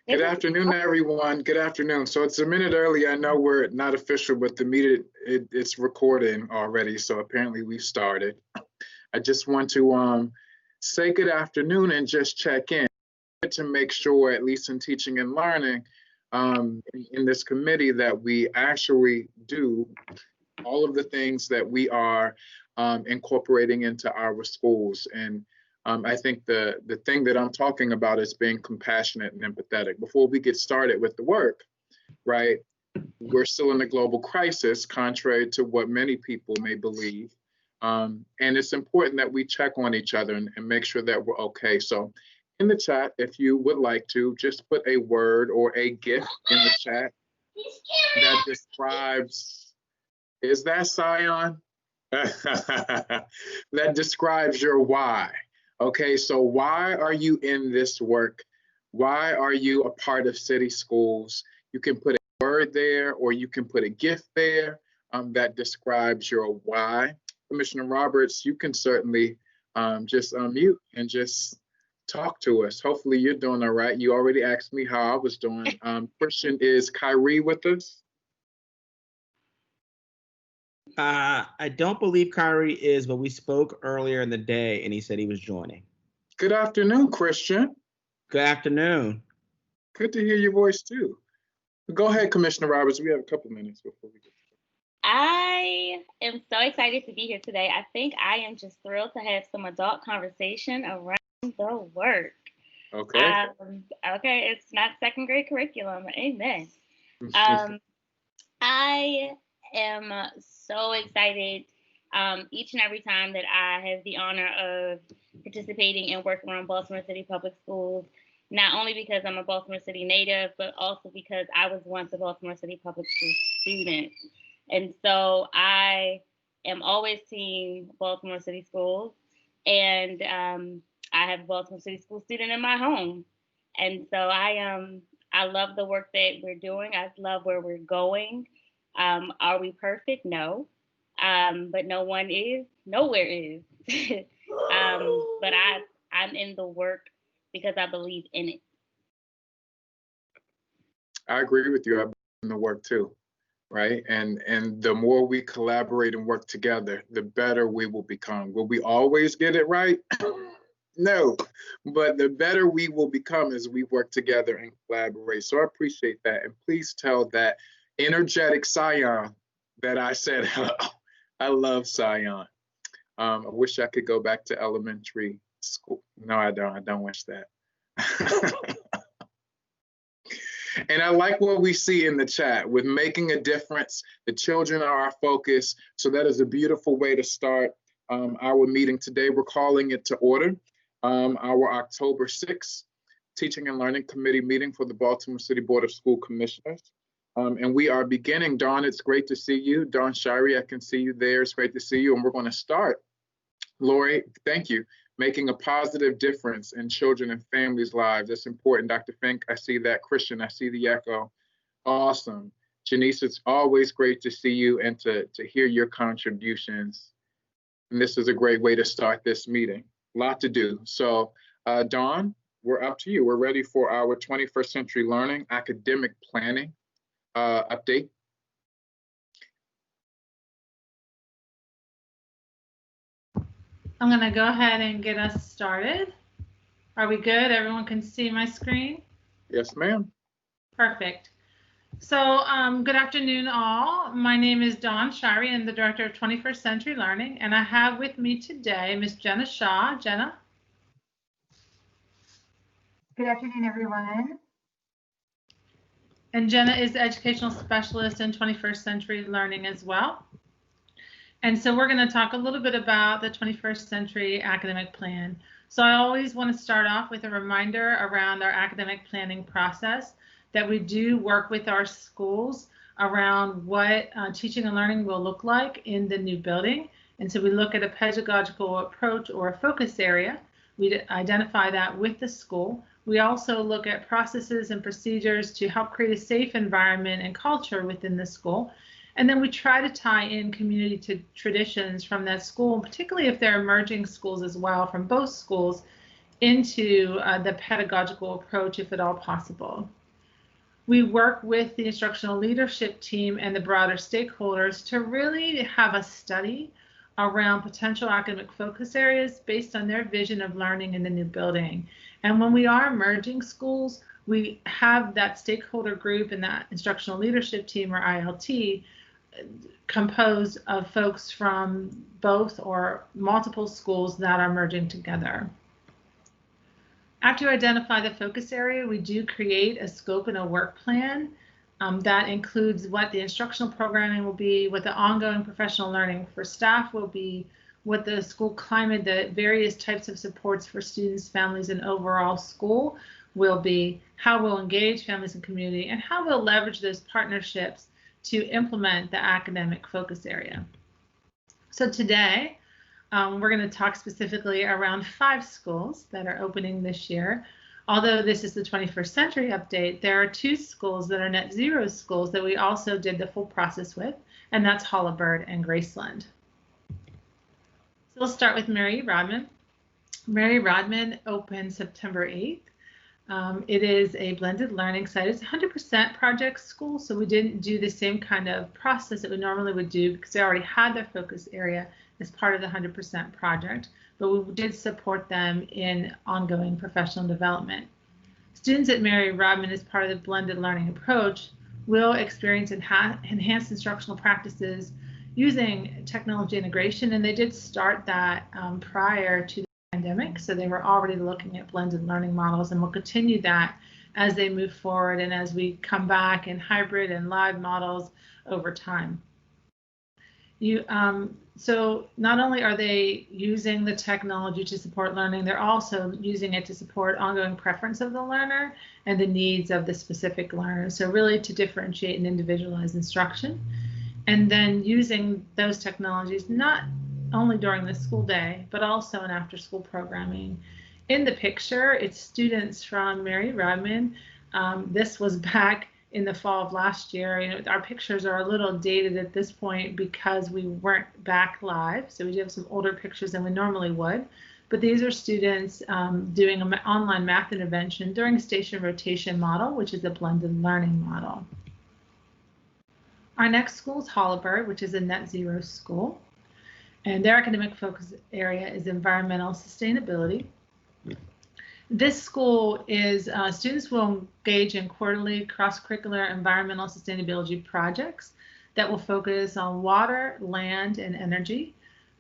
Good afternoon, everyone. Good afternoon. So it's a minute early. I know we're not official, but the meeting, it's recording already. So apparently we've started. I just want to say good afternoon and just check in to make sure, at least in teaching and learning, in this committee, that we actually do all of the things that we are incorporating into our schools. And I think the thing that I'm talking about is being compassionate and empathetic. Before we get started with the work, right, we're still in a global crisis, contrary to what many people may believe. And it's important that we check on each other and make sure that we're okay. So in the chat, if you would like to, just put a word or a GIF in the chat that describes, is that Scion? That describes your why. Okay, so why are you in this work? Why are you a part of city schools? You can put a word there, or you can put a GIF there that describes your why. Commissioner Roberts, you can certainly just unmute and just talk to us. Hopefully you're doing all right. You already asked me how I was doing. Christian, is Kyrie with us? I don't believe Kyrie is, but we spoke earlier in the day and he said he was joining. Good afternoon, Christian. Good afternoon. Good to hear your voice too. Go ahead, Commissioner Roberts. We have a couple minutes before we get started. I am so excited to be here today. I think I am just thrilled to have some adult conversation around the work. Okay. Okay, it's not second grade curriculum. Amen. I am so excited each and every time that I have the honor of participating and working around Baltimore City Public Schools, not only because I'm a Baltimore City native, but also because I was once a Baltimore City Public School student. And so I am always team Baltimore City Schools, and I have a Baltimore City School student in my home. And so I love the work that we're doing. I love where we're going. Are we perfect? No. But no one is, nowhere is. But I'm in the work because I believe in it. I agree with you. I believe in the work too, right? And the more we collaborate and work together, the better we will become. Will we always get it right? No, but the better we will become as we work together and collaborate. So I appreciate that. And please tell that energetic Scion that I said hello. I love Scion. I wish I could go back to elementary school. No, I don't. I don't wish that. And I like what we see in the chat with making a difference. The children are our focus. So that is a beautiful way to start our meeting today. We're calling it to order. Our October 6th Teaching and Learning Committee meeting for the Baltimore City Board of School Commissioners. And we are beginning. Dawn, it's great to see you. Dawn Shirey, I can see you there. It's great to see you. And we're going to start. Lori, thank you. Making a positive difference in children and families' lives. That's important. Dr. Fink, I see that. Christian, I see the echo. Awesome. Janice, it's always great to see you and to hear your contributions. And this is a great way to start this meeting. A lot to do. So, Dawn, we're up to you. We're ready for our 21st Century Learning Academic Planning update. I'm going to go ahead and get us started. Are we good? Everyone can see my screen? Yes, ma'am. Perfect. So good afternoon, all. My name is Dawn Shirey. I'm the Director of 21st Century Learning, and I have with me today Ms. Jenna Shaw. Jenna? Good afternoon, everyone. And Jenna is the Educational Specialist in 21st Century Learning as well. And so we're going to talk a little bit about the 21st Century Academic Plan. So I always want to start off with a reminder around our academic planning process, that we do work with our schools around what teaching and learning will look like in the new building. And so we look at a pedagogical approach or a focus area. We identify that with the school. We also look at processes and procedures to help create a safe environment and culture within the school. And then we try to tie in community traditions from that school, particularly if they're emerging schools as well, from both schools, into the pedagogical approach if at all possible. We work with the instructional leadership team and the broader stakeholders to really have a study around potential academic focus areas based on their vision of learning in the new building. And when we are merging schools, we have that stakeholder group and that instructional leadership team, or ILT, composed of folks from both or multiple schools that are merging together. After you identify the focus area, we do create a scope and a work plan that includes what the instructional programming will be, what the ongoing professional learning for staff will be, what the school climate, the various types of supports for students, families, and overall school will be, how we'll engage families and community, and how we'll leverage those partnerships to implement the academic focus area. So today, we're going to talk specifically around 5 schools that are opening this year. Although this is the 21st century update, there are 2 schools that are net zero schools that we also did the full process with, and that's Holabird and Graceland. So we'll start with Mary Rodman. Mary Rodman opened September 8th. It is a blended learning site. It's 100% project school, so we didn't do the same kind of process that we normally would do because they already had their focus area as part of the 100% project, but we did support them in ongoing professional development. Students at Mary Rodman, as part of the blended learning approach, will experience enhanced instructional practices using technology integration, and they did start that prior to the pandemic, so they were already looking at blended learning models, and will continue that as they move forward and as we come back in hybrid and live models over time. So not only are they using the technology to support learning, they're also using it to support ongoing preference of the learner and the needs of the specific learner. So really to differentiate and individualize instruction, and then using those technologies not only during the school day, but also in after school programming. In the picture, it's students from Mary Rodman. This was back in the fall of last year. You know, our pictures are a little dated at this point because we weren't back live. So we do have some older pictures than we normally would. But these are students doing an online math intervention during station rotation model, which is a blended learning model. Our next school is Holabird, which is a net zero school. And their academic focus area is environmental sustainability. This school is, students will engage in quarterly cross-curricular environmental sustainability projects that will focus on water, land, and energy.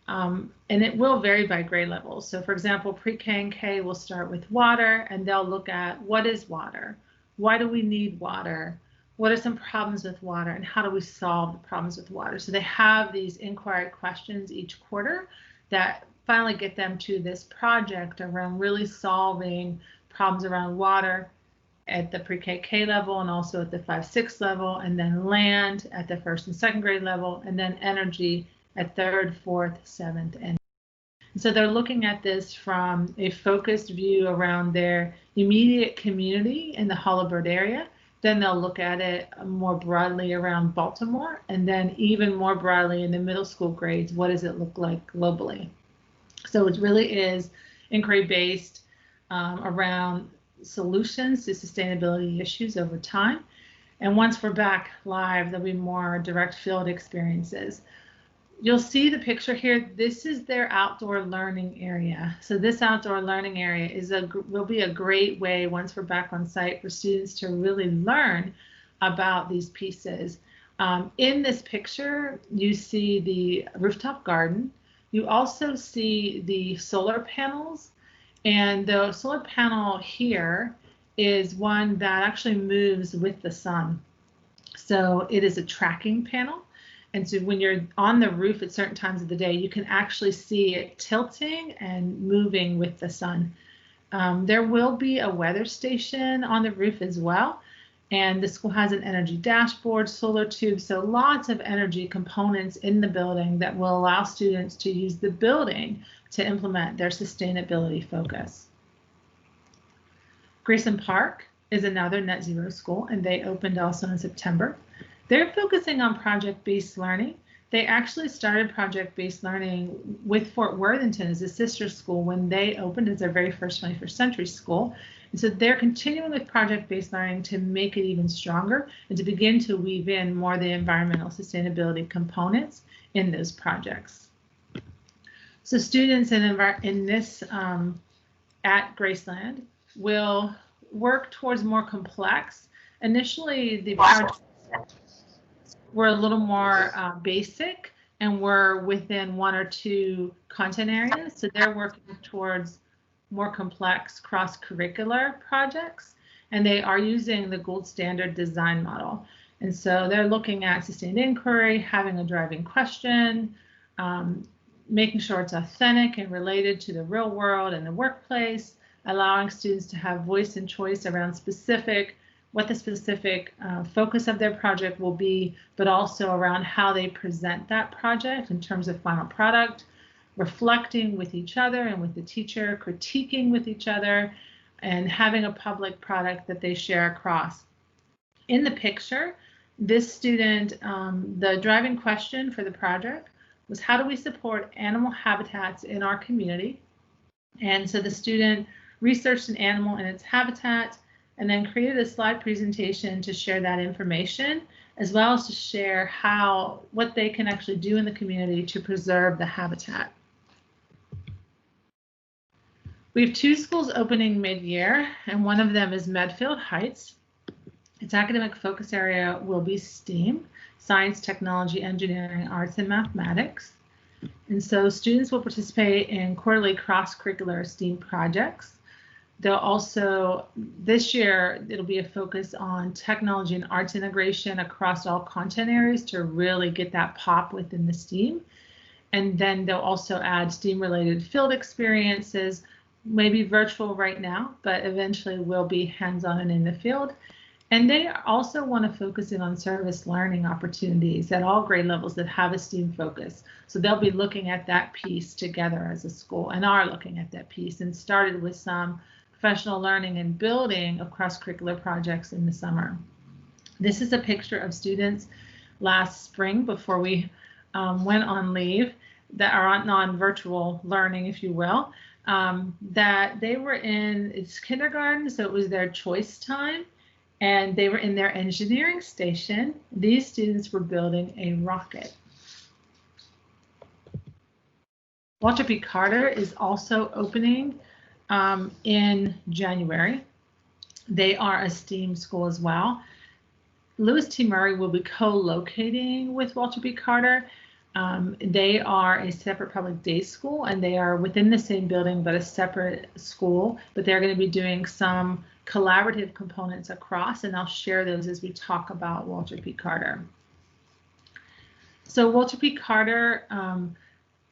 And it will vary by grade level. So for example, pre-K and K will start with water, and they'll look at what is water? Why do we need water? What are some problems with water, and how do we solve the problems with water? So they have these inquiry questions each quarter that finally get them to this project around really solving problems around water at the pre-K level and also at the 5-6 level, and then land at the 1st and 2nd grade level, and then energy at 3rd, 4th, 7th, and so they're looking at this from a focused view around their immediate community in the Holabird area. Then they'll look at it more broadly around Baltimore, and then even more broadly in the middle school grades, what does it look like globally? So it really is inquiry-based around solutions to sustainability issues over time. And once we're back live, there'll be more direct field experiences. You'll see the picture here. This is their outdoor learning area. So this outdoor learning area will be a great way, once we're back on site, for students to really learn about these pieces. In this picture, you see the rooftop garden. You also see the solar panels, and the solar panel here is one that actually moves with the sun. So it is a tracking panel. And so when you're on the roof at certain times of the day, you can actually see it tilting and moving with the sun. There will be a weather station on the roof as well. And the school has an energy dashboard, solar tubes, so lots of energy components in the building that will allow students to use the building to implement their sustainability focus. Grayson Park is another net zero school, and they opened also in September. They're focusing on project-based learning. they actually started project-based learning with Fort Worthington as a sister school when they opened as their very first 21st century school. And so they're continuing with project-based learning to make it even stronger and to begin to weave in more of the environmental sustainability components in those projects. So students in this at Graceland will work towards more complex. Initially, the projects were a little more basic and were within 1 or 2 content areas. So they're working towards more complex cross-curricular projects, and they are using the gold standard design model. And so they're looking at sustained inquiry, having a driving question, making sure it's authentic and related to the real world and the workplace, allowing students to have voice and choice around what the specific focus of their project will be, but also around how they present that project in terms of final product, reflecting with each other and with the teacher, critiquing with each other, and having a public product that they share across. In the picture, this student, the driving question for the project was, how do we support animal habitats in our community? And so the student researched an animal and its habitat, and then created a slide presentation to share that information, as well as to share what they can actually do in the community to preserve the habitat. We have 2 schools opening mid-year, and one of them is Medfield Heights. Its academic focus area will be STEAM, science, technology, engineering, arts, and mathematics. And so students will participate in quarterly cross-curricular STEAM projects. They'll also, this year, it'll be a focus on technology and arts integration across all content areas to really get that pop within the STEAM. And then they'll also add STEAM-related field experiences, maybe virtual right now, but eventually will be hands-on and in the field. And they also want to focus in on service learning opportunities at all grade levels that have a STEAM focus. So they'll be looking at that piece together as a school, and are looking at that piece, and started with some professional learning and building of cross-curricular projects in the summer. This is a picture of students last spring before we went on leave that are on virtual learning, if you will, that they were it's kindergarten, so it was their choice time, and they were in their engineering station. These students were building a rocket. Walter P. Carter is also opening in January. They are a STEAM school as well. Lewis T. Murray will be co-locating with Walter P. Carter. They are a separate public day school, and they are within the same building but a separate school, but they're going to be doing some collaborative components across, and I'll share those as we talk about Walter P. Carter. So Walter P. Carter,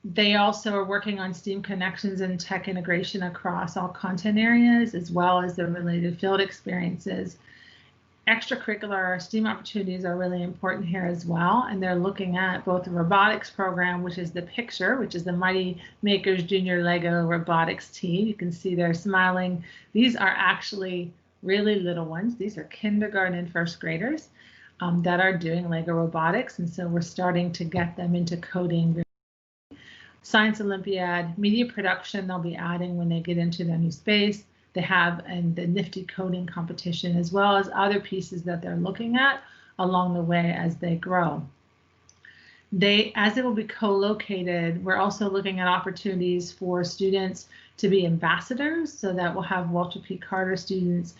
they also are working on STEAM connections and tech integration across all content areas, as well as the related field experiences. Extracurricular STEAM opportunities are really important here as well, and they're looking at both the robotics program, which is the picture, which is the Mighty Makers Junior Lego robotics team. You can see they're smiling. These are actually really little ones. These are kindergarten and first graders that are doing Lego robotics, and so we're starting to get them into coding. Science Olympiad, media production they'll be adding when they get into their new space. They have the nifty coding competition, as well as other pieces that they're looking at along the way as they grow. As it will be co-located, we're also looking at opportunities for students to be ambassadors, so that we'll have Walter P. Carter students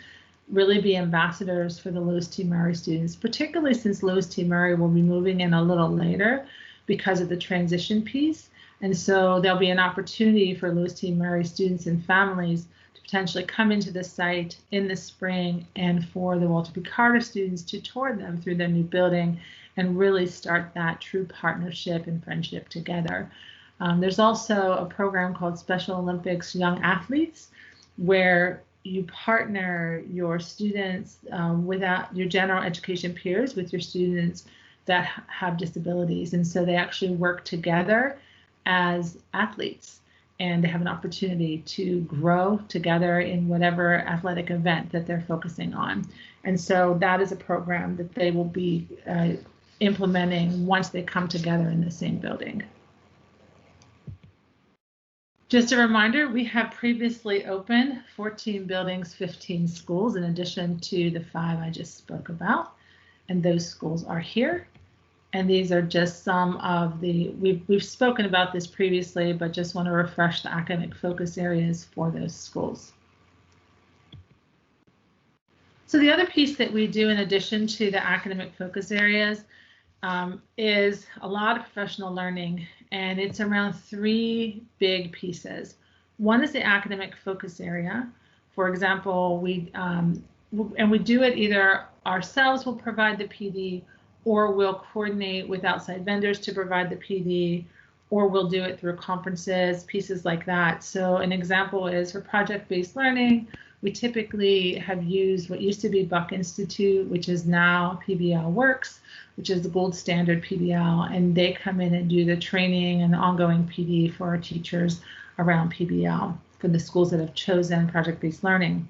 really be ambassadors for the Lewis T. Murray students, particularly since Lewis T. Murray will be moving in a little later because of the transition piece. And so there'll be an opportunity for Lewis T. Murray students and families to potentially come into the site in the spring, and for the Walter P. Carter students to tour them through their new building and really start that true partnership and friendship together. There's also a program called Special Olympics Young Athletes, where you partner your students without your general education peers with your students that have disabilities. And so they actually work together as athletes, and they have an opportunity to grow together in whatever athletic event that they're focusing on. And so that is a program that they will be implementing once they come together in the same building. Just a reminder, we have previously opened 14 buildings, 15 schools, in addition to the 5 I just spoke about. And those schools are here. And these are just some of the, we've spoken about this previously, but just want to refresh the academic focus areas for those schools. So the other piece that we do in addition to the academic focus areas is a lot of professional learning, and it's around 3 big pieces. One is the academic focus area. For example, we do it either ourselves will provide the PD, or we'll coordinate with outside vendors to provide the PD, or we'll do it through conferences, pieces like that. So an example is for project-based learning, we typically have used what used to be Buck Institute, which is now PBL Works, which is the gold standard PBL, and they come in and do the training and the ongoing PD for our teachers around PBL for the schools that have chosen project-based learning.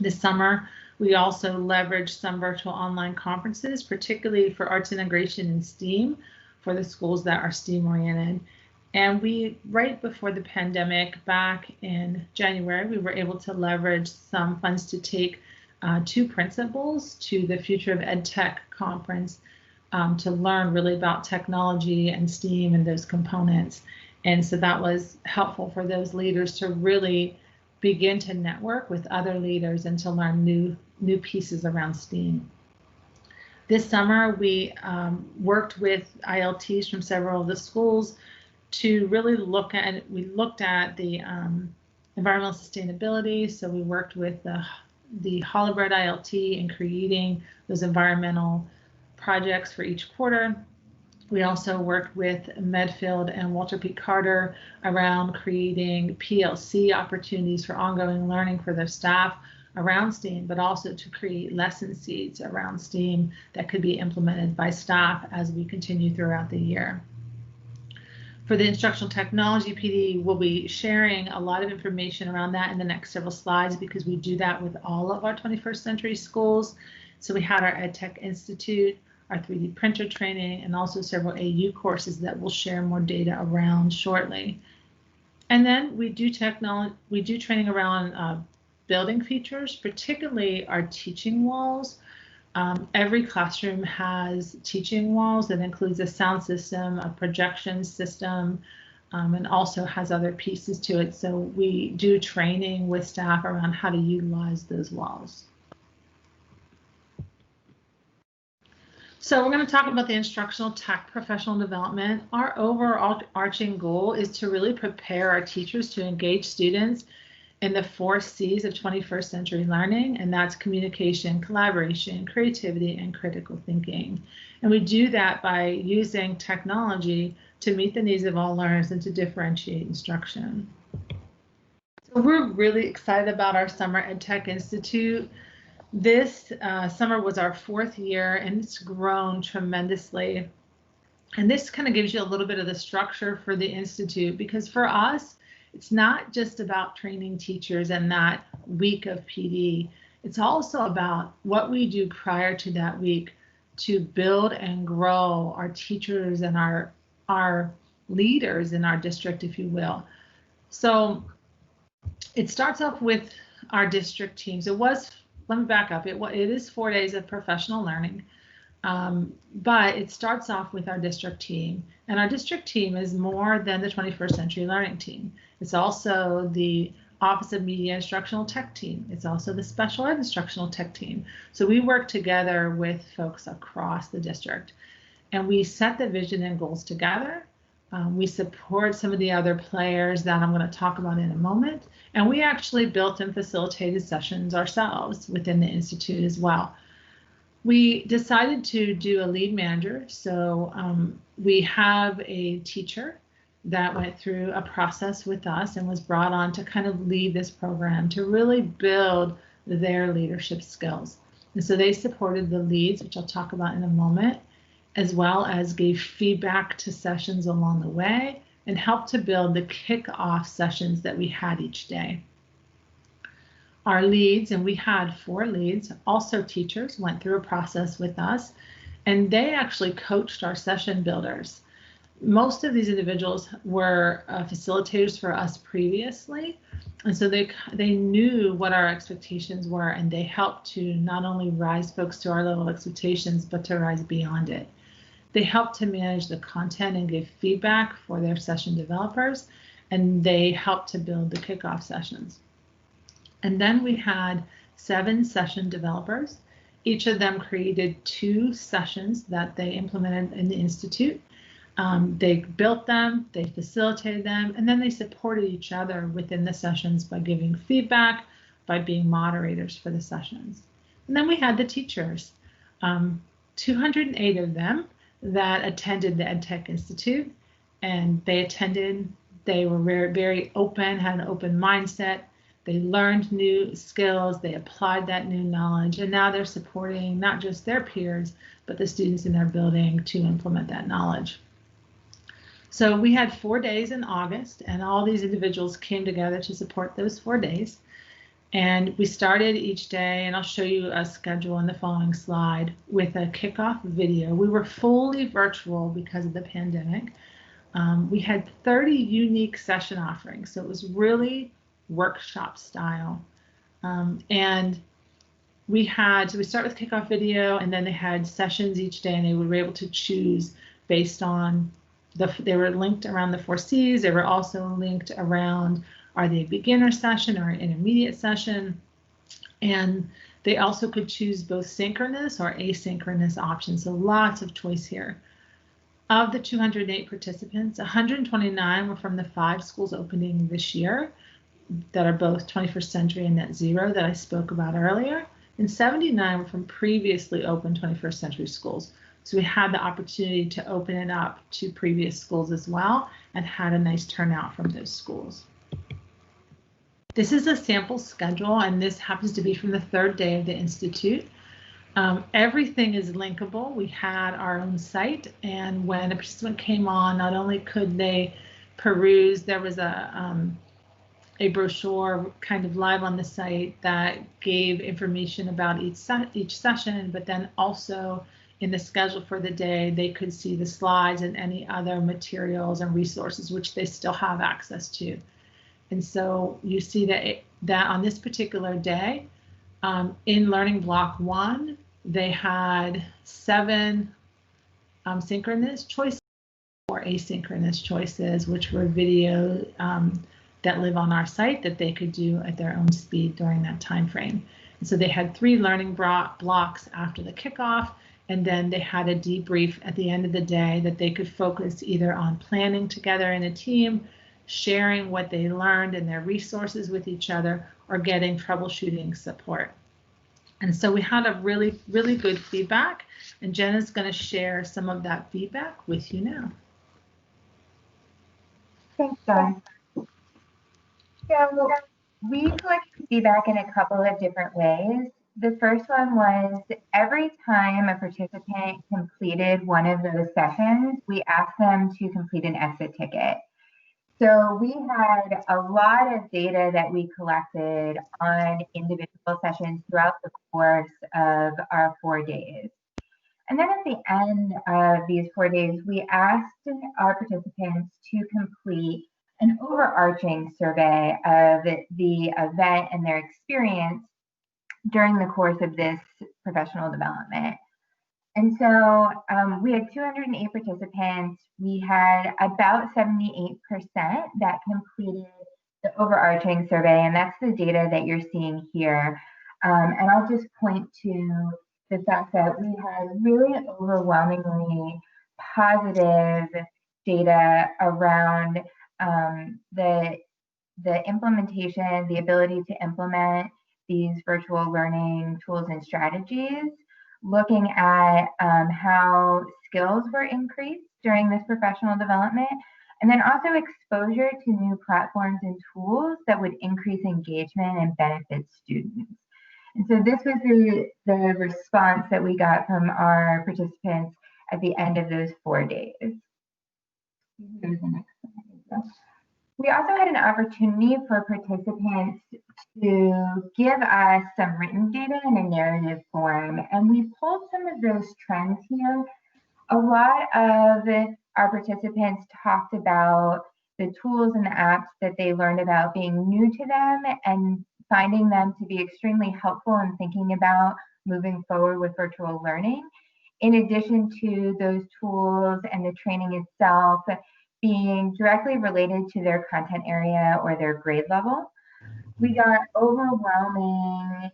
This summer, we also leveraged some virtual online conferences, particularly for arts integration and STEAM for the schools that are STEAM oriented. And we, right before the pandemic, back in January, we were able to leverage some funds to take 2 principals to the Future of EdTech conference to learn really about technology and STEAM and those components. And so that was helpful for those leaders to really begin to network with other leaders and to learn new pieces around STEAM. This summer, we worked with ILTs from several of the schools to really looked at the environmental sustainability. So we worked with the Hollowbred ILT in creating those environmental projects for each quarter. We also worked with Medfield and Walter P. Carter around creating PLC opportunities for ongoing learning for their staff around STEAM, but also to create lesson seeds around STEAM that could be implemented by staff as we continue throughout the year. For the Instructional Technology PD, we'll be sharing a lot of information around that in the next several slides because we do that with all of our 21st century schools. So we had our EdTech Institute, our 3D printer training, and also several AU courses that we'll share more data around shortly. And then we do training around building features, particularly our teaching walls. Every classroom has teaching walls that includes a sound system, a projection system, and also has other pieces to it. So we do training with staff around how to utilize those walls. So we're going to talk about the instructional tech professional development. Our overarching goal is to really prepare our teachers to engage students in the 4 C's of 21st century learning, and that's communication, collaboration, creativity, and critical thinking. And we do that by using technology to meet the needs of all learners and to differentiate instruction. So we're really excited about our summer EdTech Institute. This summer was our 4th year, and it's grown tremendously. And this kind of gives you a little bit of the structure for the Institute, because for us, it's not just about training teachers and that week of PD. It's also about what we do prior to that week to build and grow our teachers and our leaders in our district, if you will. So it starts off with our district teams. Let me back up. It is 4 days of professional learning, but it starts off with our district team. And our district team is more than the 21st century learning team. It's also the Office of Media Instructional Tech team. It's also the Special Ed Instructional Tech team. So we work together with folks across the district, and we set the vision and goals together. We support some of the other players that I'm going to talk about in a moment. And we actually built and facilitated sessions ourselves within the Institute as well. We decided to do a lead manager. So we have a teacher that went through a process with us and was brought on to kind of lead this program to really build their leadership skills. And so they supported the leads, which I'll talk about in a moment, as well as gave feedback to sessions along the way and helped to build the kickoff sessions that we had each day. Our leads, and we had 4 leads, also teachers, went through a process with us, And they actually coached our session builders. Most of these individuals were facilitators for us previously. And so they knew what our expectations were, and they helped to not only rise folks to our level of expectations, but to rise beyond it. They helped to manage the content and give feedback for their session developers, and they helped to build the kickoff sessions. And then we had 7 session developers. Each of them created 2 sessions that they implemented in the Institute. They built them, they facilitated them, and then they supported each other within the sessions by giving feedback, by being moderators for the sessions. And then we had the teachers, 208 of them that attended the EdTech Institute, and they were very, very open, had an open mindset. They learned new skills, they applied that new knowledge, and now they're supporting not just their peers, but the students in their building to implement that knowledge. So we had 4 days in August, and all these individuals came together to support those 4 days. And we started each day, and I'll show you a schedule in the following slide, with a kickoff video. We were fully virtual because of the pandemic. We had 30 unique session offerings, so it was really workshop style. And so we start with kickoff video, and then they had sessions each day, and they were able to choose based on they were linked around the 4 C's. They were also linked around, are they a beginner session or an intermediate session? And they also could choose both synchronous or asynchronous options. So lots of choice here. Of the 208 participants, 129 were from the 5 schools opening this year that are both 21st century and net zero that I spoke about earlier. And 79 were from previously open 21st century schools. So we had the opportunity to open it up to previous schools as well, and had a nice turnout from those schools. This is a sample schedule, and this happens to be from the 3rd day of the Institute. Everything is linkable. We had our own site, and when a participant came on, not only could they peruse, there was a brochure kind of live on the site that gave information about each session, but then also in the schedule for the day, they could see the slides and any other materials and resources which they still have access to. And so you see that on this particular day, in Learning Block 1, they had 7 synchronous choices or asynchronous choices, which were video that live on our site that they could do at their own speed during that time frame. And so they had 3 learning blocks after the kickoff, and then they had a debrief at the end of the day that they could focus either on planning together in a team, sharing what they learned and their resources with each other, or getting troubleshooting support. And so we had a really, really good feedback, and Jenna's going to share some of that feedback with you now. Thanks, Dawn. So we collected feedback in a couple of different ways. The first one was every time a participant completed one of those sessions, we asked them to complete an exit ticket. So we had a lot of data that we collected on individual sessions throughout the course of our 4 days. And then at the end of these 4 days, we asked our participants to complete an overarching survey of the event and their experience during the course of this professional development. And so we had 208 participants. We had about 78% that completed the overarching survey, and that's the data that you're seeing here. And I'll just point to the fact that we had really overwhelmingly positive data around the implementation, the ability to implement these virtual learning tools and strategies, looking at how skills were increased during this professional development, and then also exposure to new platforms and tools that would increase engagement and benefit students. And so this was the response that we got from our participants at the end of those 4 days. Here's the next slide. We also had an opportunity for participants to give us some written data in a narrative form, and we pulled some of those trends here. A lot of our participants talked about the tools and the apps that they learned about being new to them and finding them to be extremely helpful in thinking about moving forward with virtual learning. In addition to those tools and the training itself being directly related to their content area or their grade level, we got overwhelming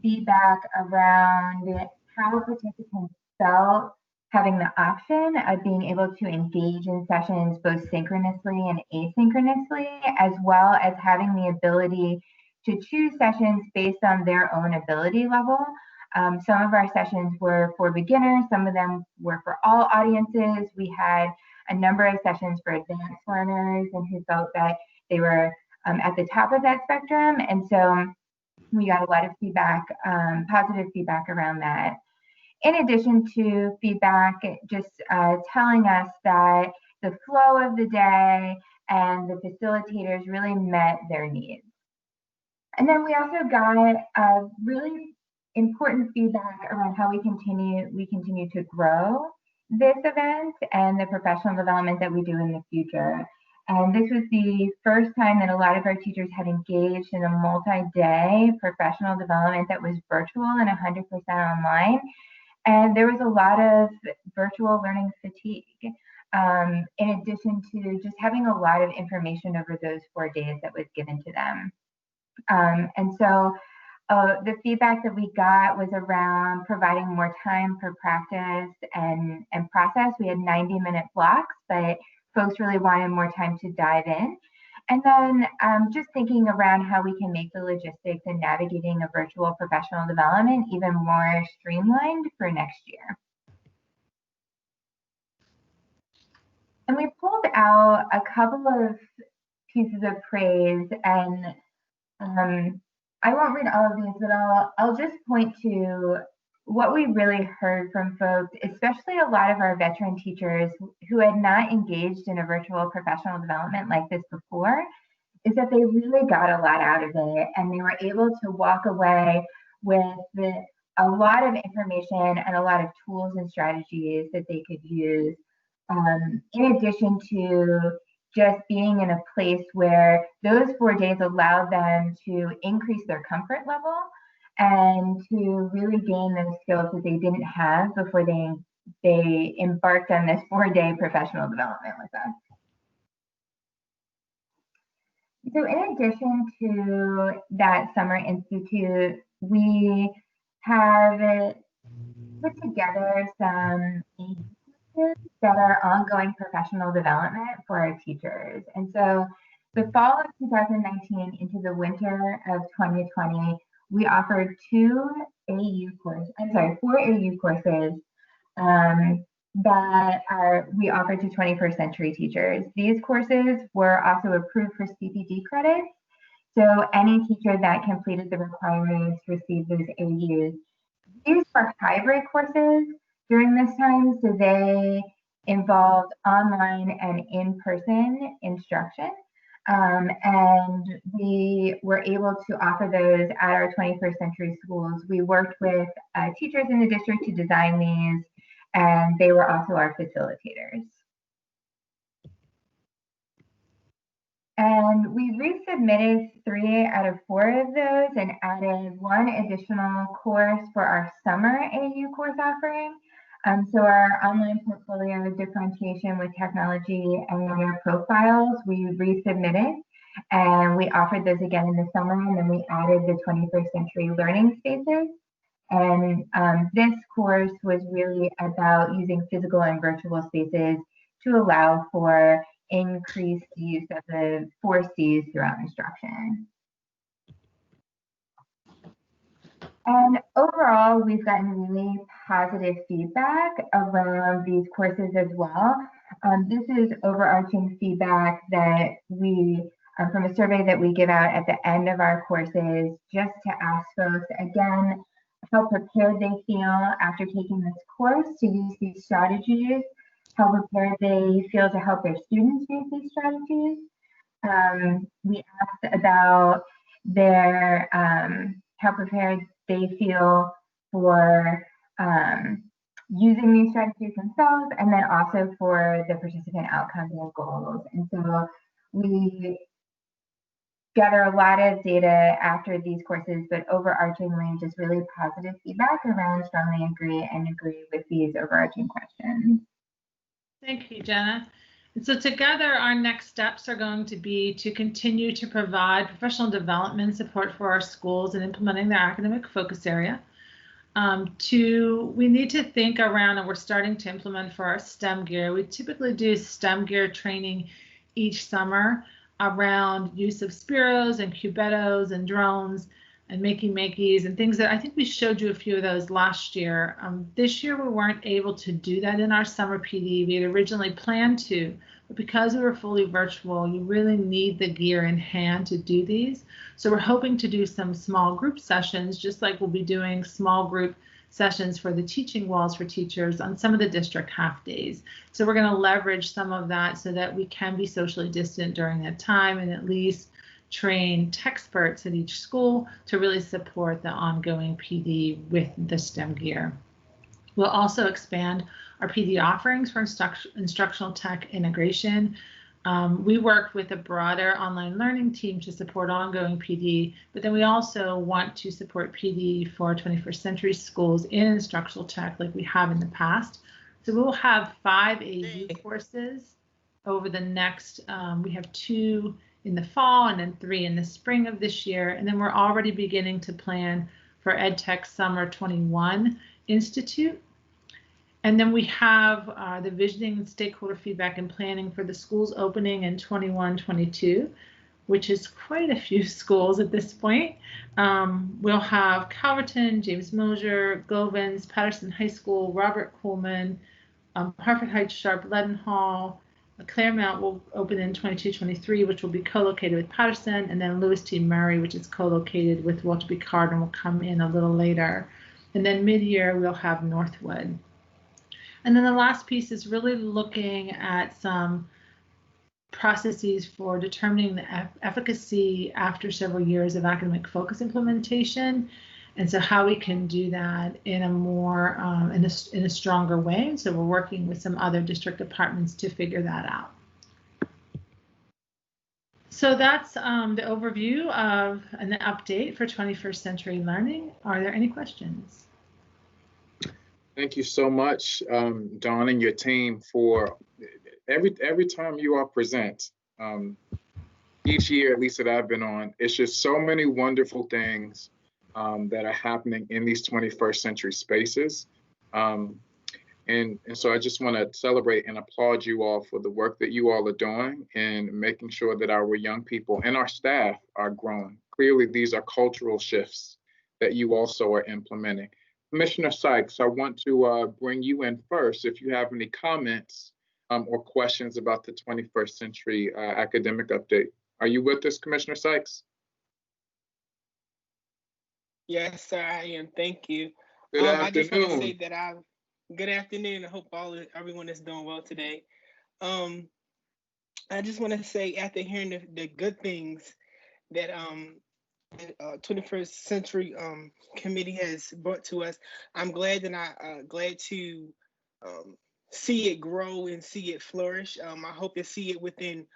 feedback around how participants felt having the option of being able to engage in sessions both synchronously and asynchronously, as well as having the ability to choose sessions based on their own ability level. Some of our sessions were for beginners, some of them were for all audiences. We had a number of sessions for advanced learners and who felt that they were at the top of that spectrum. And so we got a lot of feedback, positive feedback around that. In addition to feedback, just telling us that the flow of the day and the facilitators really met their needs. And then we also got really important feedback around how we continue to grow this event and the professional development that we do in the future. And this was the first time that a lot of our teachers had engaged in a multi-day professional development that was virtual and 100% online. And there was a lot of virtual learning fatigue, in addition to just having a lot of information over those 4 days that was given to them. And so the feedback that we got was around providing more time for practice and process. We had 90-minute blocks, but folks really wanted more time to dive in. And then just thinking around how we can make the logistics and navigating a virtual professional development even more streamlined for next year. And we pulled out a couple of pieces of praise, and I won't read all of these, but I'll just point to what we really heard from folks, especially a lot of our veteran teachers who had not engaged in a virtual professional development like this before, is that they really got a lot out of it, and they were able to walk away with a lot of information and a lot of tools and strategies that they could use, in addition to just being in a place where those 4 days allowed them to increase their comfort level and to really gain those skills that they didn't have before they embarked on this 4-day professional development with us. So in addition to that Summer Institute, we have put together some that are ongoing professional development for our teachers. And so the fall of 2019 into the winter of 2020, we offered 4 AU courses that we offered to 21st century teachers. These courses were also approved for CPD credits. So any teacher that completed the requirements received those AUs. These were hybrid courses during this time, so they involved online and in-person instruction. And we were able to offer those at our 21st century schools. We worked with teachers in the district to design these, and they were also our facilitators. And we resubmitted 3 out of 4 of those and added 1 additional course for our summer AU course offering. So our online portfolio differentiation with technology and learner profiles, we resubmitted and we offered those again in the summer, and then we added the 21st century learning spaces. And this course was really about using physical and virtual spaces to allow for increased use of the 4 C's throughout instruction. And overall, we've gotten really positive feedback around these courses as well. This is overarching feedback that we, from a survey that we give out at the end of our courses, just to ask folks, again, how prepared they feel after taking this course to use these strategies, how prepared they feel to help their students use these strategies, We asked about their how prepared they feel for using these strategies themselves, and then also for the participant outcomes and goals. And so we gather a lot of data after these courses, but overarchingly just really positive feedback around strongly agree with these overarching questions. Thank you, Jenna. And so together, our next steps are going to be to continue to provide professional development support for our schools in implementing their academic focus area. We need to think around, and we're starting to implement for our STEM gear. We typically do STEM gear training each summer around use of Spiros and Cubettos and drones and makeys and things that I think we showed you a few of those last year. This year we weren't able to do that in our summer PD. We had originally planned to, but because we were fully virtual, you really need the gear in hand to do these. So we're hoping to do some small group sessions, just like we'll be doing small group sessions for the teaching walls for teachers on some of the district half days. So we're going to leverage some of that so that we can be socially distant during that time and at least train experts at each school to really support the ongoing PD with the STEM gear. We'll also expand our PD offerings for instructional tech integration. We work with a broader online learning team to support ongoing PD, but then we also want to support PD for 21st century schools in instructional tech like we have in the past. So we'll have 5 AU courses over the next, we have 2 in the fall and then 3 in the spring of this year. And then we're already beginning to plan for EdTech Summer 21 Institute. And then we have the visioning, stakeholder feedback, and planning for the schools opening in 21-22, which is quite a few schools at this point. We'll have Calverton, James Mosier, Govans, Patterson High School, Robert Coleman, Hartford Heights, Sharp, Leadenhall. Claremont will open in 22-23, which will be co-located with Patterson, and then Lewis T. Murray, which is co-located with Walter B. Cardin, will come in a little later. And then mid-year, we'll have Northwood. And then the last piece is really looking at some processes for determining the efficacy after several years of academic focus implementation. And so how we can do that in a more, in a stronger way. And so we're working with some other district departments to figure that out. So that's the overview of an update for 21st century learning. Are there any questions? Thank you so much, Dawn and your team, for every time you all present. Each year, at least that I've been on, it's just so many wonderful things that are happening in these 21st century spaces. And so I just want to celebrate and applaud you all for the work that you all are doing and making sure that our young people and our staff are growing. Clearly, these are cultural shifts that you also are implementing. Commissioner Sykes, I want to bring you in first if you have any comments or questions about the 21st century academic update. Are you with us, Commissioner Sykes? Yes, sir, I am. Thank you. Good afternoon. I just want to say that good afternoon. I hope everyone is doing well today. I just want to say, after hearing the good things that 21st century committee has brought to us, I'm glad glad to see it grow and see it flourish. I hope to see it within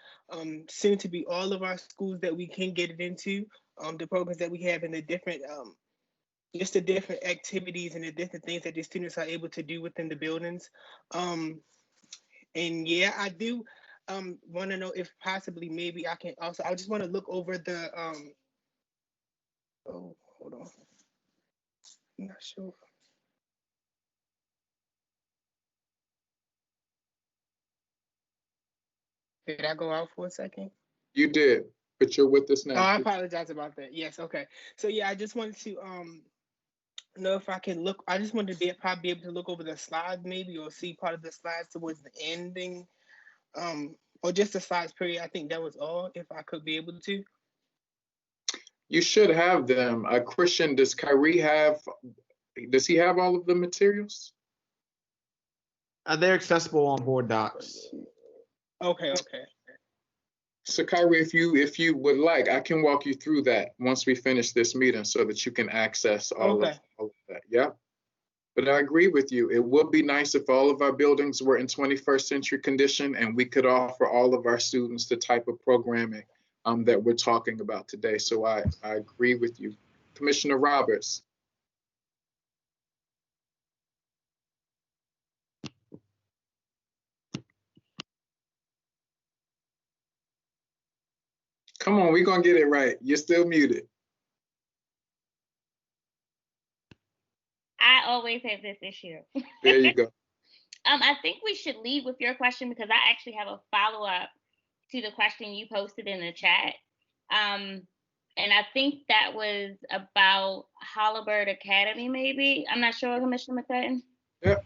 soon to be all of our schools that we can get it into, the programs that we have in the different just the different activities and the different things that the students are able to do within the buildings. And yeah, I do want to know if possibly maybe I can also, I just want to look over the, oh, hold on. I'm not sure. Did I go out for a second? You did, but you're with us now. Oh, I apologize about that. Yes, okay. So yeah, I just wanted to know if I can look. I just wanted to probably be able to look over the slides maybe, or see part of the slides towards the ending, or just the slides period. I think that was all, if I could be able to. You should have them. Christian, does Kyrie does he have all of the materials? They're accessible on board docs. Okay. So Kyrie, if you would like, I can walk you through that once we finish this meeting so that you can access all of that. Yeah. But I agree with you. It would be nice if all of our buildings were in 21st century condition and we could offer all of our students the type of programming that we're talking about today. So I agree with you. Commissioner Roberts. Come on, we're gonna get it right. You're still muted. I always have this issue. There you go. I think we should lead with your question because I actually have a follow-up to the question you posted in the chat. And I think that was about Halliburton Academy, maybe. I'm not sure, Commissioner McFadden. Yep.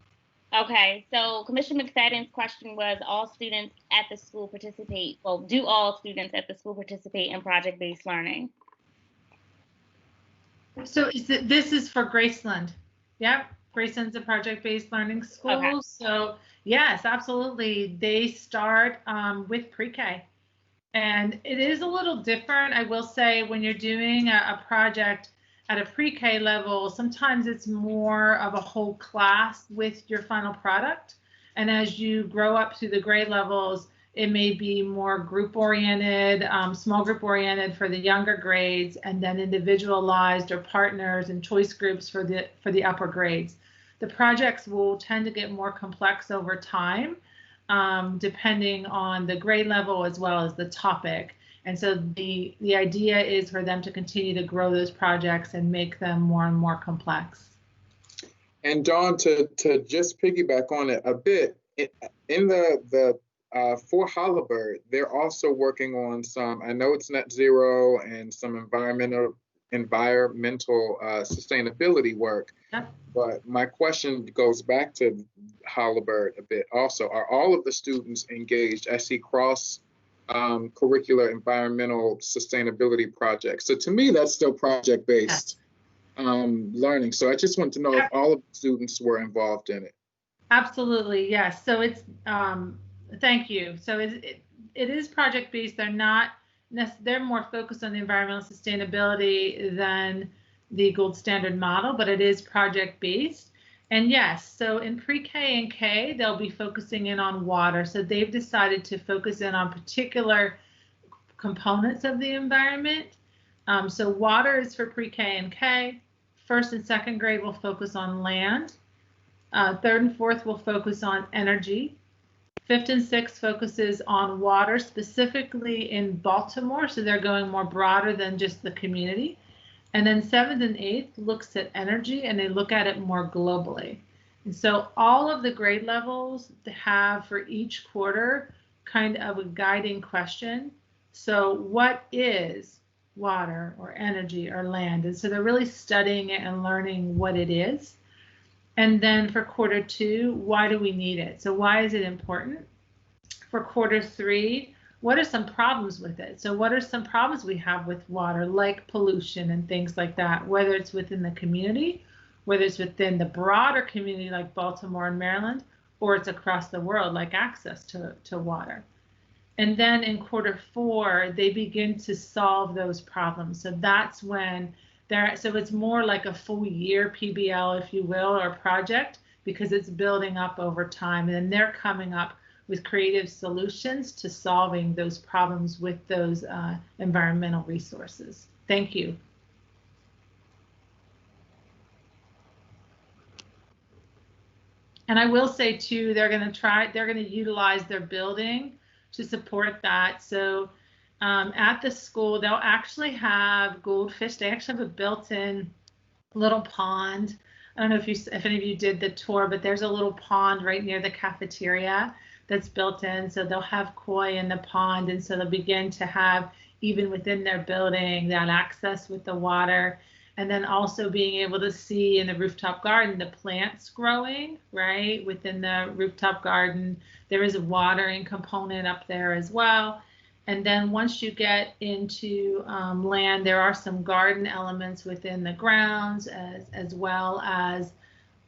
Okay, so Commissioner McFadden's question was, all students at the school participate, well, do all students at the school participate in project-based learning? So this is for Graceland. Yep, Graceland's a project-based learning school. Okay. So yes, absolutely. They start with pre-K. And it is a little different, I will say, when you're doing a project at a pre-K level, sometimes it's more of a whole class with your final product. And as you grow up through the grade levels, it may be more group-oriented, small group-oriented for the younger grades, and then individualized or partners and choice groups for the upper grades. The projects will tend to get more complex over time, depending on the grade level as well as the topic. And so the idea is for them to continue to grow those projects and make them more and more complex. And Dawn, to just piggyback on it a bit, in the for Halliburton, they're also working on some, I know it's net zero and some environmental sustainability work. Yep. But my question goes back to Halliburton a bit also. Are all of the students engaged? I see cross curricular environmental sustainability projects. So to me, that's still project-based learning. So I just want to know if all of the students were involved in it. Absolutely, yes. So it's, thank you. So it is project-based. They're more focused on the environmental sustainability than the gold standard model, but it is project-based. And yes, so in pre-K and K, they'll be focusing in on water. So they've decided to focus in on particular components of the environment. So water is for pre-K and K. First and second grade will focus on land. Third and fourth will focus on energy. Fifth and sixth focuses on water, specifically in Baltimore. So they're going more broader than just the community. And then seventh and eighth looks at energy, and they look at it more globally. And so all of the grade levels have for each quarter kind of a guiding question. So what is water or energy or land? And so they're really studying it and learning what it is. And then for quarter two, why do we need it? So why is it important? For quarter three, what are some problems with it? So what are some problems we have with water, like pollution and things like that, whether it's within the community, whether it's within the broader community like Baltimore and Maryland, or it's across the world, like access to water. And then in quarter four, they begin to solve those problems. So that's when so it's more like a full year PBL, if you will, or project, because it's building up over time. And then they're coming up with creative solutions to solving those problems with those environmental resources. Thank you. And I will say too, they're going to utilize their building to support that. So at the school, they'll actually have goldfish. They actually have a built-in little pond. I don't know if any of you did the tour, but there's a little pond right near the cafeteria that's built in. So they'll have koi in the pond. And so they'll begin to have, even within their building, that access with the water. And then also being able to see in the rooftop garden, the plants growing, right? Within the rooftop garden, there is a watering component up there as well. And then once you get into land, there are some garden elements within the grounds, as well as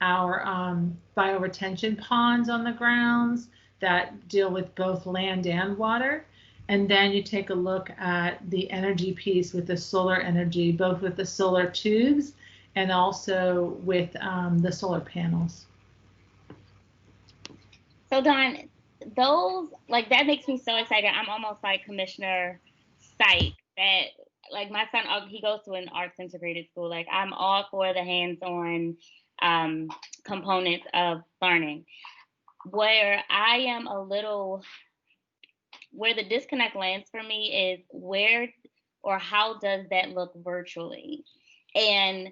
our bioretention ponds on the grounds that deal with both land and water. And then you take a look at the energy piece with the solar energy, both with the solar tubes and also with the solar panels. So Dawn, those, like, that makes me so excited. I'm almost like Commissioner Psych, that like my son, he goes to an arts integrated school. Like, I'm all for the hands-on components of learning. Where I am a little, where the disconnect lands for me is where or how does that look virtually? And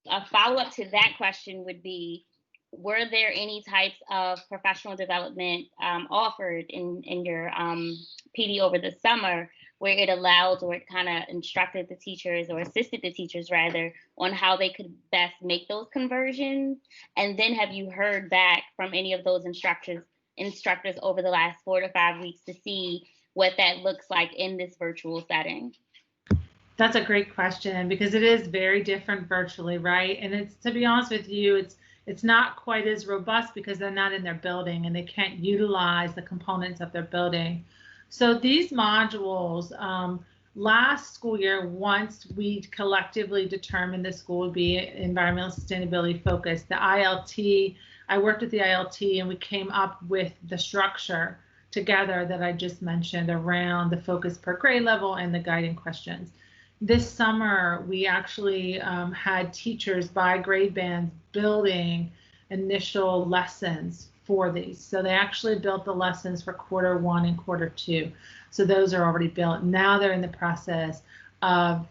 a follow-up to that question would be, were there any types of professional development offered in your PD over the summer where it allowed or it kind of instructed the teachers or assisted the teachers rather on how they could best make those conversions? And then have you heard back from any of those instructors over the last 4 to 5 weeks to see what that looks like in this virtual setting? That's a great question, because it is very different virtually, right? And it's, to be honest with you, it's not quite as robust because they're not in their building and they can't utilize the components of their building. So these modules, last school year, once we collectively determined the school would be environmental sustainability focused, the ILT, I worked with the ILT and we came up with the structure together that I just mentioned around the focus per grade level and the guiding questions. This summer, we actually had teachers by grade bands building initial lessons for these. So they actually built the lessons for Q1 and Q2. So those are already built. Now they're in the process of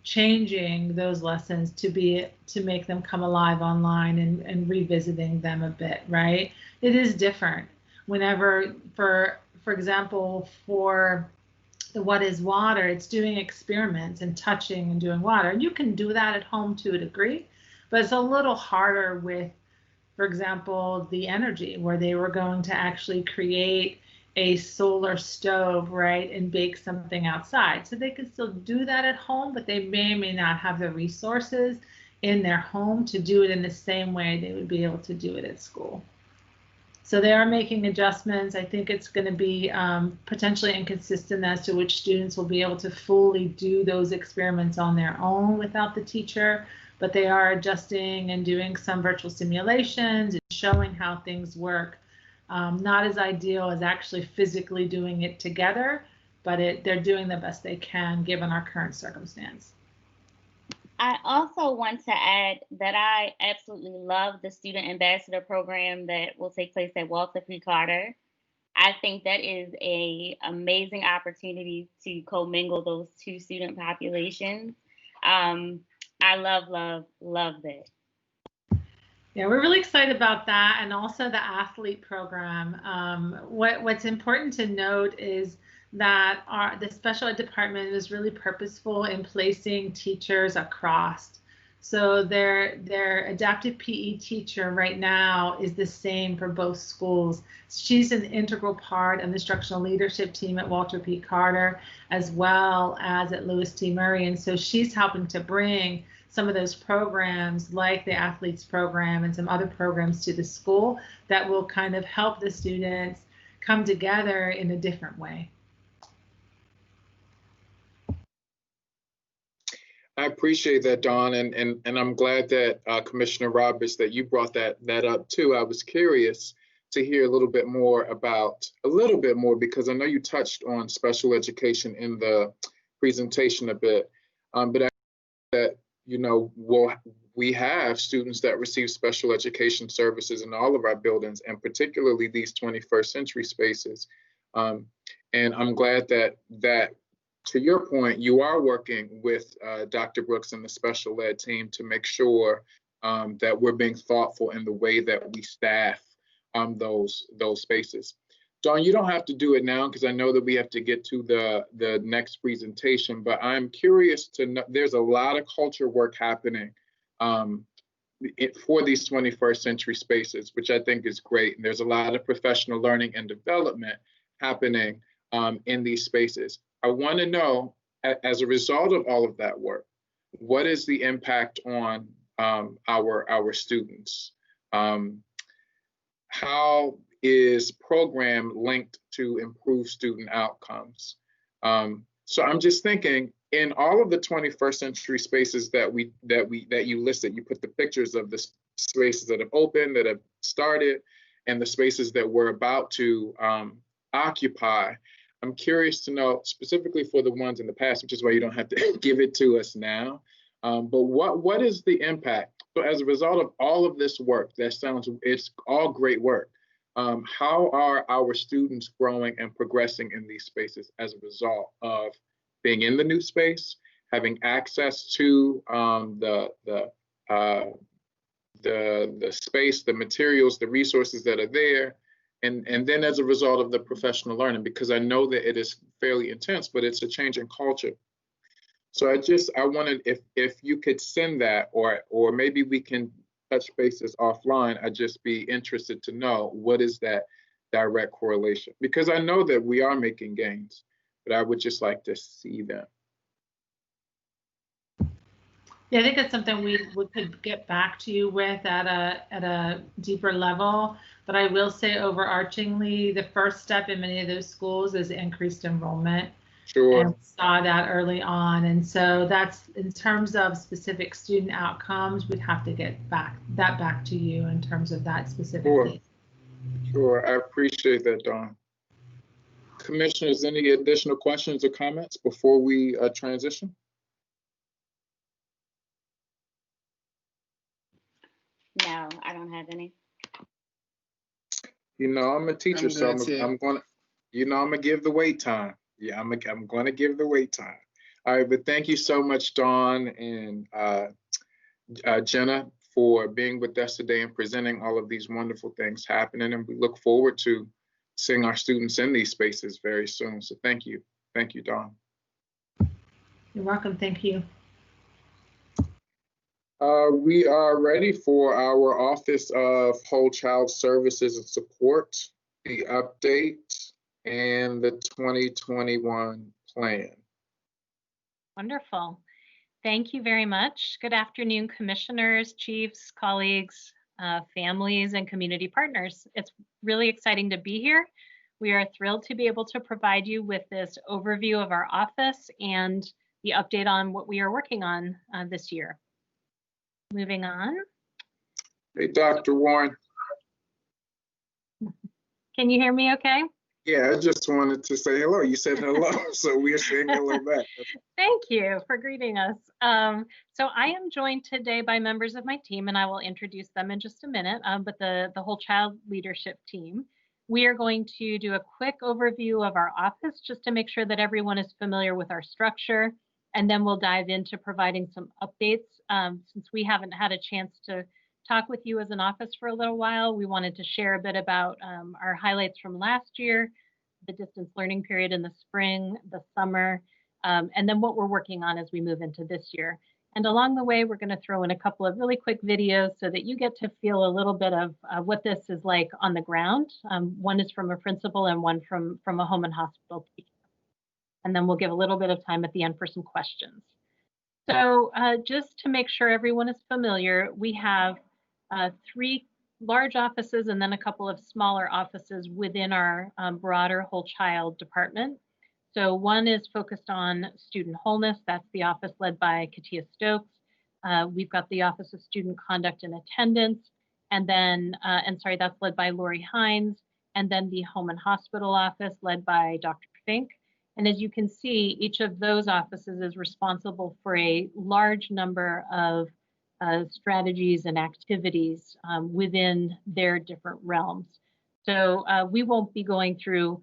changing those lessons to make them come alive online and revisiting them a bit, right? It is different. Whenever, for example, for the what is water, it's doing experiments and touching and doing water. And you can do that at home to a degree, but it's a little harder with, for example, the energy, where they were going to actually create a solar stove, right, and bake something outside. So they could still do that at home, but they may or may not have the resources in their home to do it in the same way they would be able to do it at school. So they are making adjustments. I think it's going to be potentially inconsistent as to which students will be able to fully do those experiments on their own without the teacher, but they are adjusting and doing some virtual simulations and showing how things work. Not as ideal as actually physically doing it together, but they're doing the best they can given our current circumstance. I also want to add that I absolutely love the student ambassador program that will take place at Walter P. Carter. I think that is an amazing opportunity to commingle those two student populations. I love that. Yeah, we're really excited about that, and also the athlete program. What's important to note is that the special ed department was really purposeful in placing teachers across. So their adaptive PE teacher right now is the same for both schools. She's an integral part of the instructional leadership team at Walter P. Carter, as well as at Lewis T. Murray. And so she's helping to bring some of those programs like the athletes program and some other programs to the school that will kind of help the students come together in a different way. I appreciate that, Dawn, and I'm glad that Commissioner Roberts, that you brought that up too. I was curious to hear a little bit more because I know you touched on special education in the presentation a bit, but I that we have students that receive special education services in all of our buildings, and particularly these 21st century spaces. And I'm glad that to your point, you are working with Dr. Brooks and the special ed team to make sure that we're being thoughtful in the way that we staff those spaces. Dawn, you don't have to do it now because I know that we have to get to the next presentation, but I'm curious to know, there's a lot of culture work happening for these 21st century spaces, which I think is great. And there's a lot of professional learning and development happening in these spaces. I want to know, as a result of all of that work, what is the impact on our students? How is program linked to improve student outcomes? So I'm just thinking, in all of the 21st century spaces that you listed, you put the pictures of the spaces that have opened, that have started, and the spaces that we're about to occupy. I'm curious to know, specifically for the ones in the past, which is why you don't have to give it to us now, but what is the impact? So as a result of all of this work, it's all great work. How are our students growing and progressing in these spaces as a result of being in the new space, having access to the space, the materials, the resources that are there, and then as a result of the professional learning? Because I know that it is fairly intense, but it's a change in culture. So I wanted, if you could send that, or maybe we can touch bases offline. I'd just be interested to know, what is that direct correlation? Because I know that we are making gains, but I would just like to see them. Yeah, I think it's something we could get back to you with at a deeper level. But I will say, overarchingly, the first step in many of those schools is increased enrollment. Sure. And we saw that early on. And so that's, in terms of specific student outcomes, we'd have to get that back to you in terms of that specific piece. Sure, I appreciate that, Dawn. Commissioners, any additional questions or comments before we transition? No, I don't have any. You know, I'm a teacher, so I'm gonna give the wait time. Yeah, I'm gonna give the wait time. All right, but thank you so much, Dawn and Jenna, for being with us today and presenting all of these wonderful things happening. And we look forward to seeing our students in these spaces very soon. So thank you, Dawn. You're welcome. Thank you. We are ready for our Office of Whole Child Services and Support, the update, and the 2021 plan. Wonderful. Thank you very much. Good afternoon, commissioners, chiefs, colleagues, families, and community partners. It's really exciting to be here. We are thrilled to be able to provide you with this overview of our office and the update on what we are working on this year. Moving on. Hey, Dr. Warren. Can you hear me okay? Yeah, I just wanted to say hello. You said hello, so we're saying hello back. Thank you for greeting us. So I am joined today by members of my team, and I will introduce them in just a minute, but the Whole Child Leadership Team. We are going to do a quick overview of our office just to make sure that everyone is familiar with our structure, and then we'll dive into providing some updates. Since we haven't had a chance to talk with you as an office for a little while, we wanted to share a bit about our highlights from last year, the distance learning period in the spring, the summer, and then what we're working on as we move into this year. And along the way, we're going to throw in a couple of really quick videos so that you get to feel a little bit of what this is like on the ground. One is from a principal and one from a home and hospital teacher. And then we'll give a little bit of time at the end for some questions. So just to make sure everyone is familiar, we have 3 large offices and then a couple of smaller offices within our broader whole child department. So one is focused on student wholeness. That's the office led by Katia Stokes. We've got the Office of Student Conduct and Attendance, and then, that's led by Lori Hines, and then the Home and Hospital Office led by Dr. Fink. And as you can see, each of those offices is responsible for a large number of strategies and activities within their different realms. So we won't be going through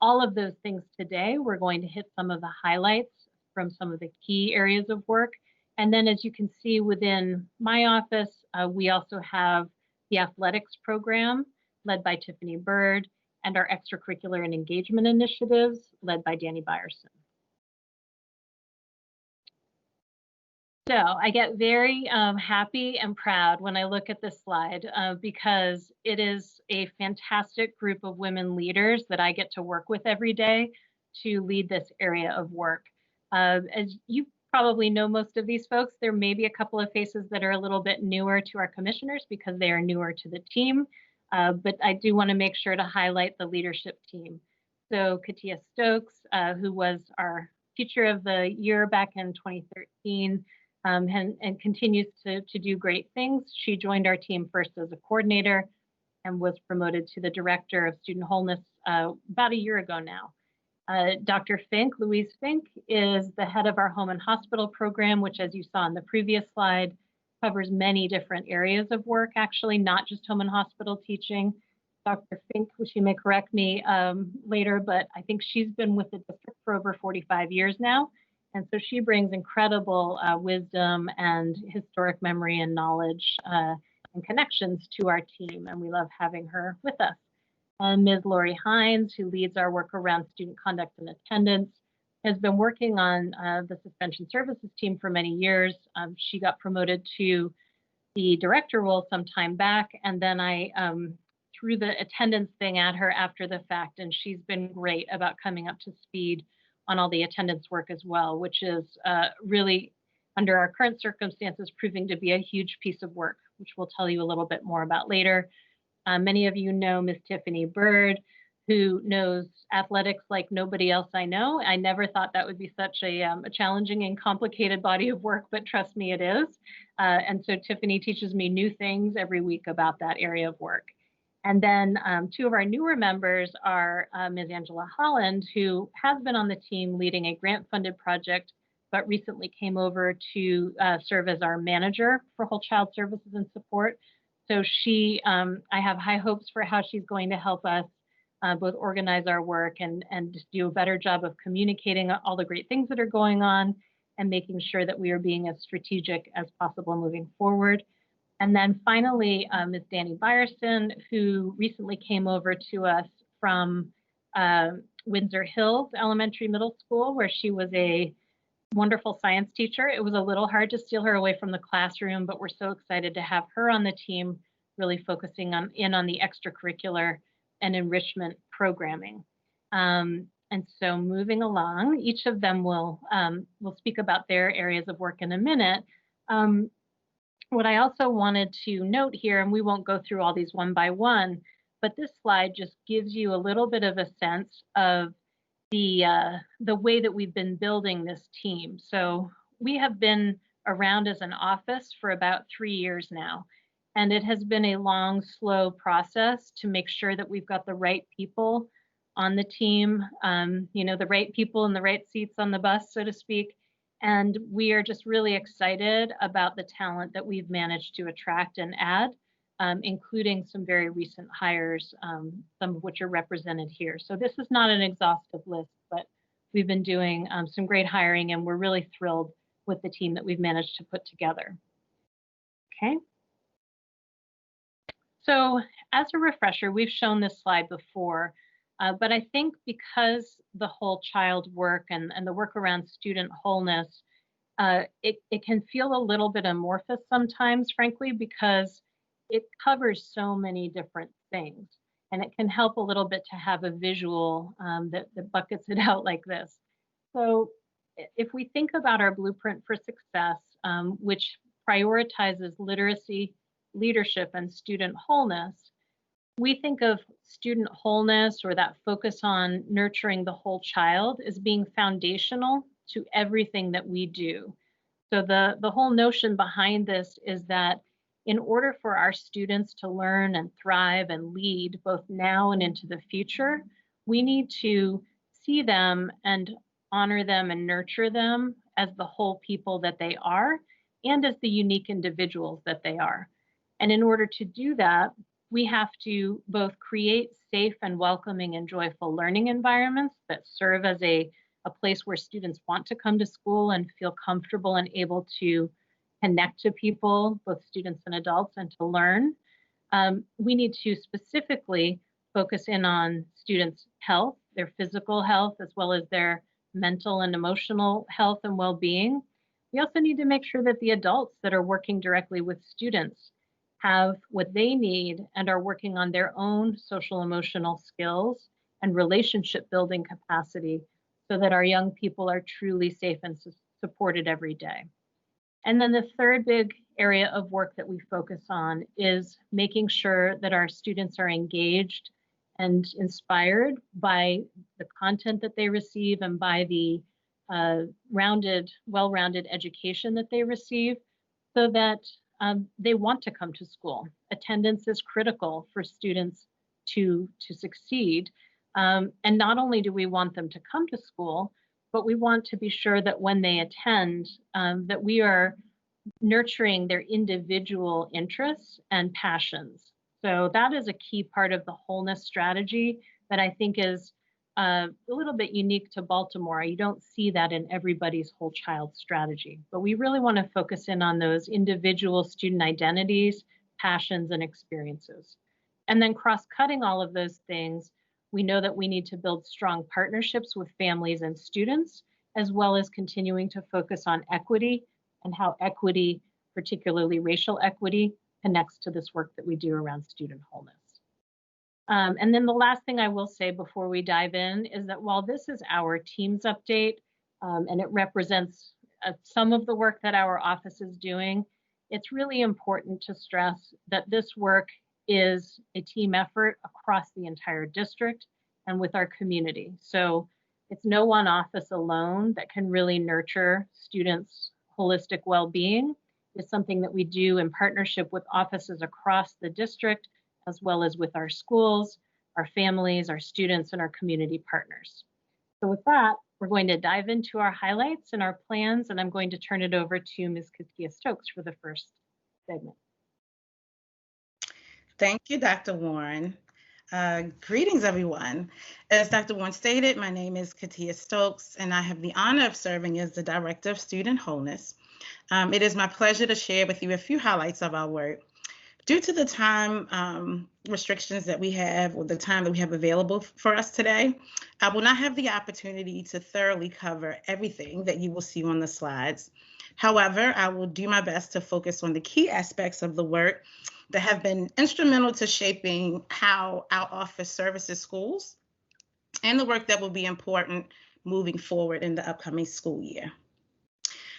all of those things today. We're going to hit some of the highlights from some of the key areas of work. And then as you can see within my office, we also have the athletics program led by Tiffany Bird and our extracurricular and engagement initiatives led by Danny Byerson. So I get very happy and proud when I look at this slide because it is a fantastic group of women leaders that I get to work with every day to lead this area of work. As you probably know most of these folks, there may be a couple of faces that are a little bit newer to our commissioners because they are newer to the team, but I do want to make sure to highlight the leadership team. So Katia Stokes, who was our Teacher of the Year back in 2013, and continues to do great things. She joined our team first as a coordinator and was promoted to the Director of Student Wholeness about a year ago now. Dr. Fink, Louise Fink, is the head of our home and hospital program, which, as you saw in the previous slide, covers many different areas of work, actually, not just home and hospital teaching. Dr. Fink, she may correct me later, but I think she's been with the district for over 45 years now. And so she brings incredible wisdom and historic memory and knowledge and connections to our team, and we love having her with us. Ms. Lori Hines, who leads our work around student conduct and attendance, has been working on the suspension services team for many years. She got promoted to the director role some time back, and then I threw the attendance thing at her after the fact, and she's been great about coming up to speed on all the attendance work as well, which is really, under our current circumstances, proving to be a huge piece of work, which we'll tell you a little bit more about later. Many of you know Ms. Tiffany Bird, who knows athletics like nobody else I know. I never thought that would be such a challenging and complicated body of work, but trust me, it is. And so Tiffany teaches me new things every week about that area of work. And then two of our newer members are Ms. Angela Holland, who has been on the team leading a grant-funded project, but recently came over to serve as our manager for whole child services and support. So she, I have high hopes for how she's going to help us both organize our work and just do a better job of communicating all the great things that are going on and making sure that we are being as strategic as possible moving forward. And then finally, Ms. Danny Byerson, who recently came over to us from Windsor Hills Elementary Middle School, where she was a wonderful science teacher. It was a little hard to steal her away from the classroom, but we're so excited to have her on the team, really focusing on the extracurricular and enrichment programming. And so moving along, each of them will speak about their areas of work in a minute. What I also wanted to note here, and we won't go through all these one by one, but this slide just gives you a little bit of a sense of the way that we've been building this team. So we have been around as an office for about 3 years now, and it has been a long, slow process to make sure that we've got the right people on the team, you know, the right people in the right seats on the bus, so to speak. And we are just really excited about the talent that we've managed to attract and add, including some very recent hires, some of which are represented here. So this is not an exhaustive list, but we've been doing some great hiring, and we're really thrilled with the team that we've managed to put together. Okay. So as a refresher, we've shown this slide before, but I think because the whole child work and the work around student wholeness, it can feel a little bit amorphous sometimes, frankly, because it covers so many different things, and it can help a little bit to have a visual that buckets it out like this. So if we think about our blueprint for success, which prioritizes literacy, leadership, and student wholeness, we think of student wholeness, or that focus on nurturing the whole child, as being foundational to everything that we do. So the whole notion behind this is that in order for our students to learn and thrive and lead both now and into the future, we need to see them and honor them and nurture them as the whole people that they are and as the unique individuals that they are. And in order to do that, we have to both create safe and welcoming and joyful learning environments that serve as a place where students want to come to school and feel comfortable and able to connect to people, both students and adults, and to learn. We need to specifically focus in on students' health, their physical health, as well as their mental and emotional health and well-being. We also need to make sure that the adults that are working directly with students have what they need and are working on their own social emotional skills and relationship building capacity so that our young people are truly safe and supported every day. And then the third big area of work that we focus on is making sure that our students are engaged and inspired by the content that they receive and by the well-rounded education that they receive, so that they want to come to school. Attendance is critical for students to succeed. And not only do we want them to come to school, but we want to be sure that when they attend, that we are nurturing their individual interests and passions. So that is a key part of the wholeness strategy that I think is a little bit unique to Baltimore. You don't see that in everybody's whole child strategy, but we really want to focus in on those individual student identities, passions, and experiences. And then cross-cutting all of those things, we know that we need to build strong partnerships with families and students, as well as continuing to focus on equity and how equity, particularly racial equity, connects to this work that we do around student wholeness. And then the last thing I will say before we dive in is that while this is our team's update, and it represents some of the work that our office is doing, it's really important to stress that this work is a team effort across the entire district and with our community. So it's no one office alone that can really nurture students' holistic well-being. It's something that we do in partnership with offices across the district, as well as with our schools, our families, our students, and our community partners. So with that, we're going to dive into our highlights and our plans, and I'm going to turn it over to Ms. Katia Stokes for the first segment. Thank you, Dr. Warren. Greetings, everyone. As Dr. Warren stated, my name is Katia Stokes, and I have the honor of serving as the Director of Student Wholeness. It is my pleasure to share with you a few highlights of our work. Due to the time restrictions that we have, or the time that we have available for us today, I will not have the opportunity to thoroughly cover everything that you will see on the slides. However, I will do my best to focus on the key aspects of the work that have been instrumental to shaping how our office services schools, and the work that will be important moving forward in the upcoming school year.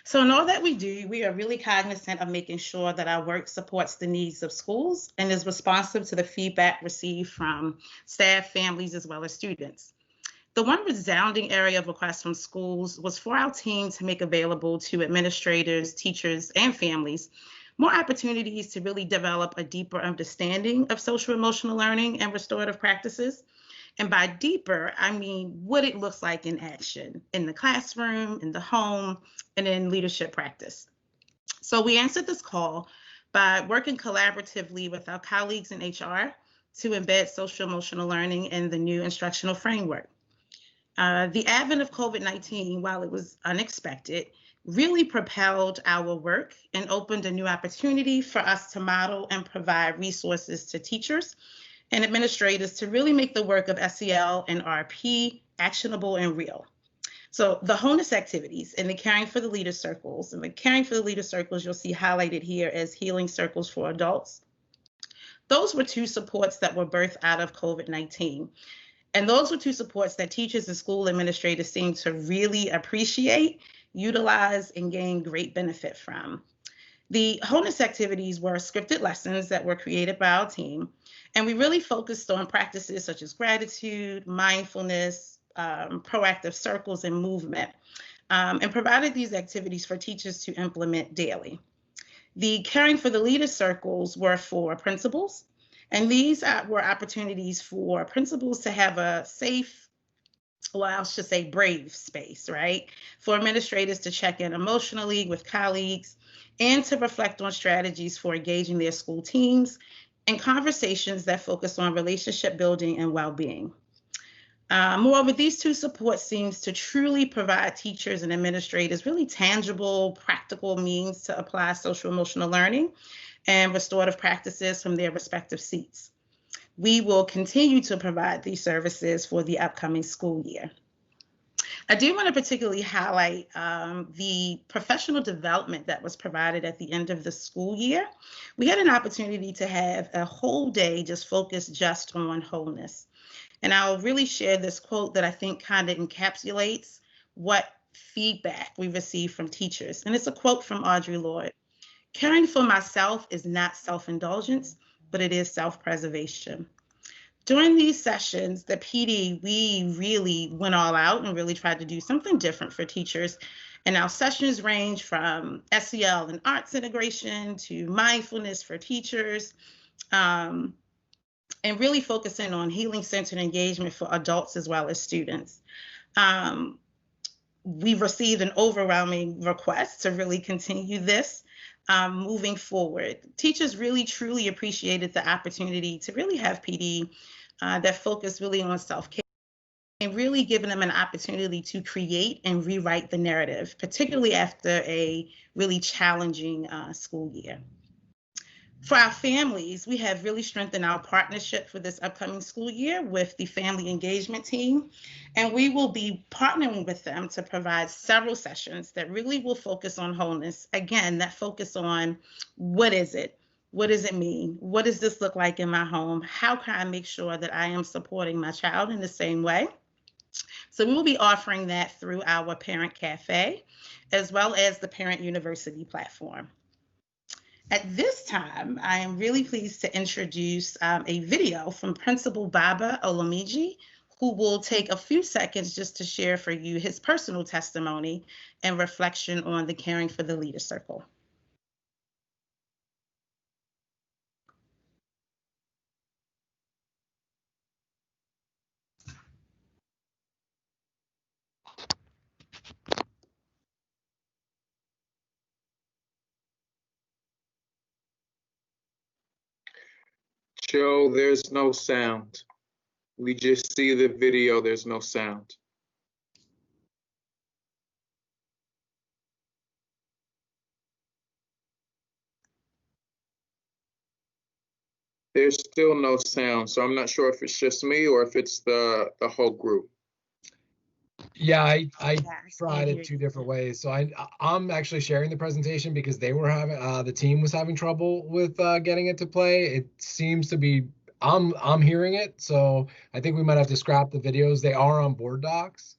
So in all that we do, we are really cognizant of making sure that our work supports the needs of schools and is responsive to the feedback received from staff, families, as well as students. The one resounding area of request from schools was for our team to make available to administrators, teachers, and families more opportunities to really develop a deeper understanding of social emotional learning and restorative practices. And by deeper, I mean what it looks like in action, in the classroom, in the home, and in leadership practice. So we answered this call by working collaboratively with our colleagues in HR to embed social emotional learning in the new instructional framework. The advent of COVID-19, while it was unexpected, really propelled our work and opened a new opportunity for us to model and provide resources to teachers and administrators to really make the work of SEL and RP actionable and real. So the wholeness activities and the caring for the leader circles, and the caring for the leader circles you'll see highlighted here as healing circles for adults. Those were two supports that were birthed out of COVID-19. And those were two supports that teachers and school administrators seemed to really appreciate, utilize, and gain great benefit from. The wholeness activities were scripted lessons that were created by our team, and we really focused on practices such as gratitude, mindfulness, proactive circles, and movement, and provided these activities for teachers to implement daily. The caring for the leader circles were for principals, and these were opportunities for principals to have a safe, well, I should say brave space, right? For administrators to check in emotionally with colleagues and to reflect on strategies for engaging their school teams and conversations that focus on relationship building and well-being. Moreover, these two supports seems to truly provide teachers and administrators really tangible, practical means to apply social emotional learning and restorative practices from their respective seats. We will continue to provide these services for the upcoming school year. I do want to particularly highlight the professional development that was provided at the end of the school year. We had an opportunity to have a whole day just focused just on wholeness. And I'll really share this quote that I think kind of encapsulates what feedback we received from teachers. And it's a quote from Audre Lorde. "Caring for myself is not self-indulgence, but it is self-preservation." During these sessions, the PD, we really went all out and really tried to do something different for teachers. And our sessions range from SEL and arts integration to mindfulness for teachers, and really focusing on healing-centered engagement for adults as well as students. We've received an overwhelming request to really continue this moving forward. Teachers really truly appreciated the opportunity to really have PD that focus really on self-care and really giving them an opportunity to create and rewrite the narrative, particularly after a really challenging school year. For our families, we have really strengthened our partnership for this upcoming school year with the Family Engagement Team, and we will be partnering with them to provide several sessions that really will focus on wholeness. Again, that focus on what is it? What does it mean? What does this look like in my home? How can I make sure that I am supporting my child in the same way? So we will be offering that through our Parent Cafe, as well as the Parent University platform. At this time, I am really pleased to introduce a video from Principal Baba Olumiji, who will take a few seconds just to share for you his personal testimony and reflection on the Caring for the Leader Circle. Joe, there's no sound. We just see the video, there's no sound. There's still no sound, so I'm not sure if it's just me or if it's the whole group. Yeah, I tried it 2 different ways. So I'm actually sharing the presentation because they were having the team was having trouble with getting it to play. It seems to be I'm hearing it, so I think we might have to scrap the videos. They are on board docs.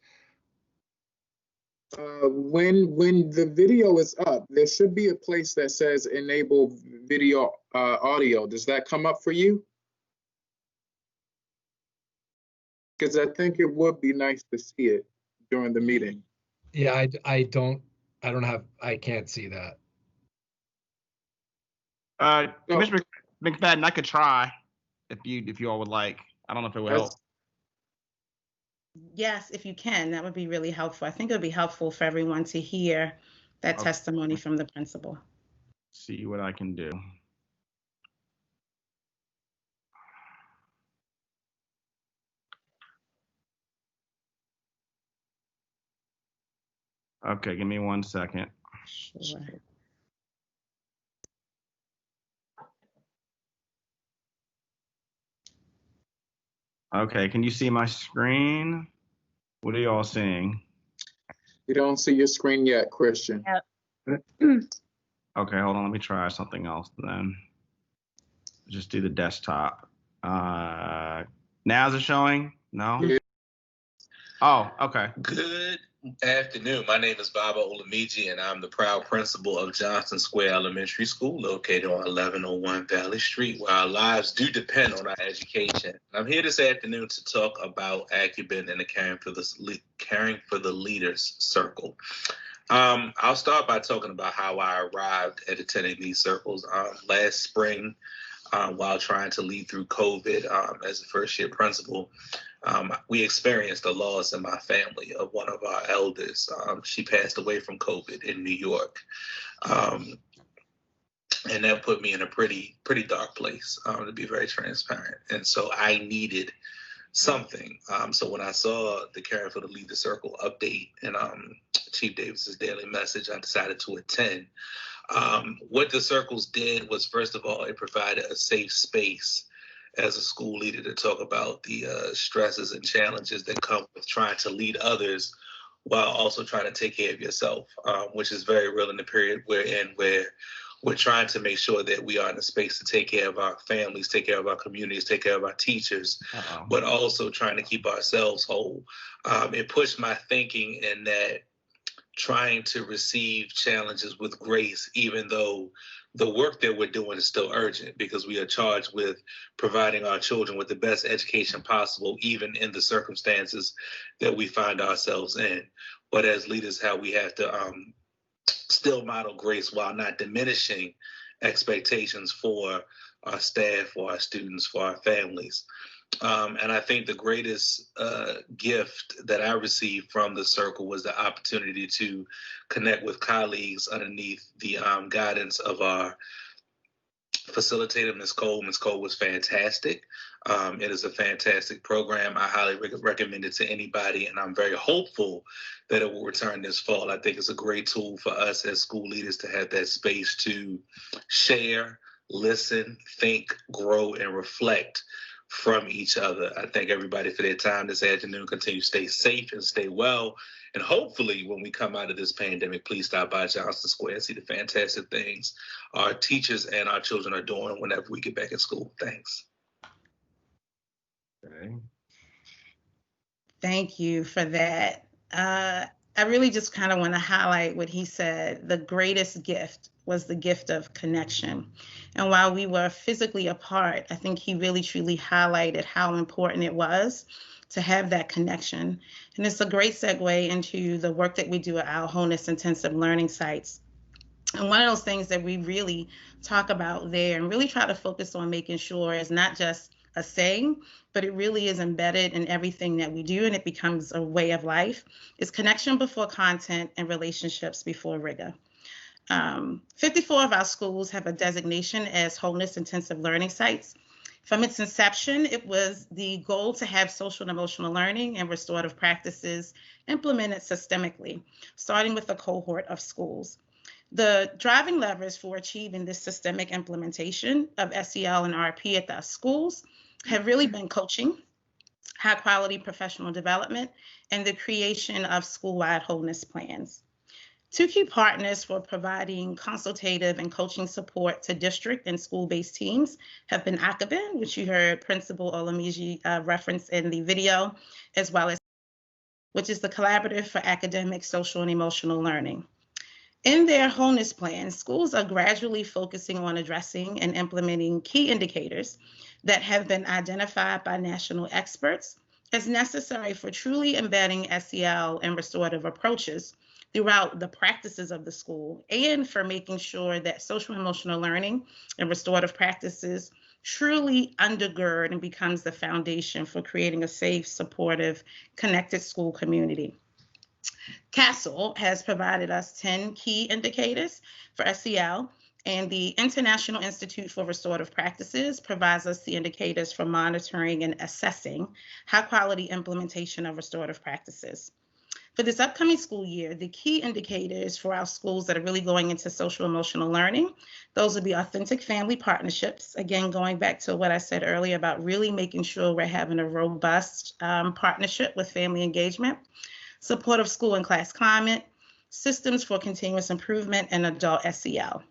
When the video is up, there should be a place that says enable video audio. Does that come up for you? Because I think it would be nice to see it during the meeting. Yeah, I can't see that. Commissioner McFadden, I could try if you all would like. I don't know if it would help. Yes, if you can, that would be really helpful. I think it would be helpful for everyone to hear that testimony from the principal. See what I can do. Okay, give me 1 second. Sure. Okay, can you see my screen? What are y'all seeing? We don't see your screen yet, Christian. Yep. Okay, hold on. Let me try something else then. Just do the desktop. Now is it showing? No? Yeah. Oh, okay. Good afternoon. My name is Baba Olumiji, and I'm the proud principal of Johnson Square Elementary School, located on 1101 Valley Street, where our lives do depend on our education. I'm here this afternoon to talk about ACUBIN and the Caring for the Leaders Circle. I'll start by talking about how I arrived at attending these circles. Last spring, while trying to lead through COVID as a first-year principal, we experienced a loss in my family of one of our elders. She passed away from COVID in New York. And that put me in a pretty dark place, to be very transparent. And so I needed something. So when I saw the Caring for the Leader Circle update and Chief Davis's daily message, I decided to attend. What the circles did was, first of all, it provided a safe space as a school leader to talk about the stresses and challenges that come with trying to lead others while also trying to take care of yourself, which is very real in the period we're in, where we're trying to make sure that we are in a space to take care of our families, take care of our communities, take care of our teachers, but also trying to keep ourselves whole. It pushed my thinking in that trying to receive challenges with grace, even though the work that we're doing is still urgent because we are charged with providing our children with the best education possible, even in the circumstances that we find ourselves in. But as leaders, how we have to still model grace while not diminishing expectations for our staff, for our students, for our families. And I think the greatest gift that I received from the circle was the opportunity to connect with colleagues underneath the guidance of our facilitator, Ms. Cole. Ms. Cole was fantastic. It is a fantastic program. I highly recommend it to anybody, and I'm very hopeful that it will return this fall. I think it's a great tool for us as school leaders to have that space to share, listen, think, grow, and reflect from each other. I thank everybody for their time this afternoon. Continue to stay safe and stay well. And hopefully when we come out of this pandemic, please stop by Johnson Square and see the fantastic things our teachers and our children are doing whenever we get back in school. Thanks. Okay. Thank you for that. I really just kind of want to highlight what he said. The greatest gift was the gift of connection. And while we were physically apart, I think he really truly highlighted how important it was to have that connection. And it's a great segue into the work that we do at our Wholeness intensive learning sites. And one of those things that we really talk about there and really try to focus on making sure is not just a saying, but it really is embedded in everything that we do, and it becomes a way of life, is connection before content and relationships before rigor. 54 of our schools have a designation as Wholeness intensive learning sites. From its inception, it was the goal to have social and emotional learning and restorative practices implemented systemically, starting with a cohort of schools. The driving levers for achieving this systemic implementation of SEL and RP at our schools have really been coaching, high quality professional development, and the creation of school-wide wholeness plans. Two key partners for providing consultative and coaching support to district and school-based teams have been ACABIN, which you heard Principal Olamiji reference in the video, as well as, which is the Collaborative for Academic, Social, and Emotional Learning. In their wholeness plans, schools are gradually focusing on addressing and implementing key indicators that have been identified by national experts as necessary for truly embedding SEL and restorative approaches throughout the practices of the school, and for making sure that social and emotional learning and restorative practices truly undergird and becomes the foundation for creating a safe, supportive, connected school community. CASEL has provided us 10 key indicators for SEL, and the International Institute for Restorative Practices provides us the indicators for monitoring and assessing high quality implementation of restorative practices. For this upcoming school year, the key indicators for our schools that are really going into social emotional learning, those would be authentic family partnerships. Again, going back to what I said earlier about really making sure we're having a robust partnership with family engagement, supportive school and class climate, systems for continuous improvement, and adult SEL.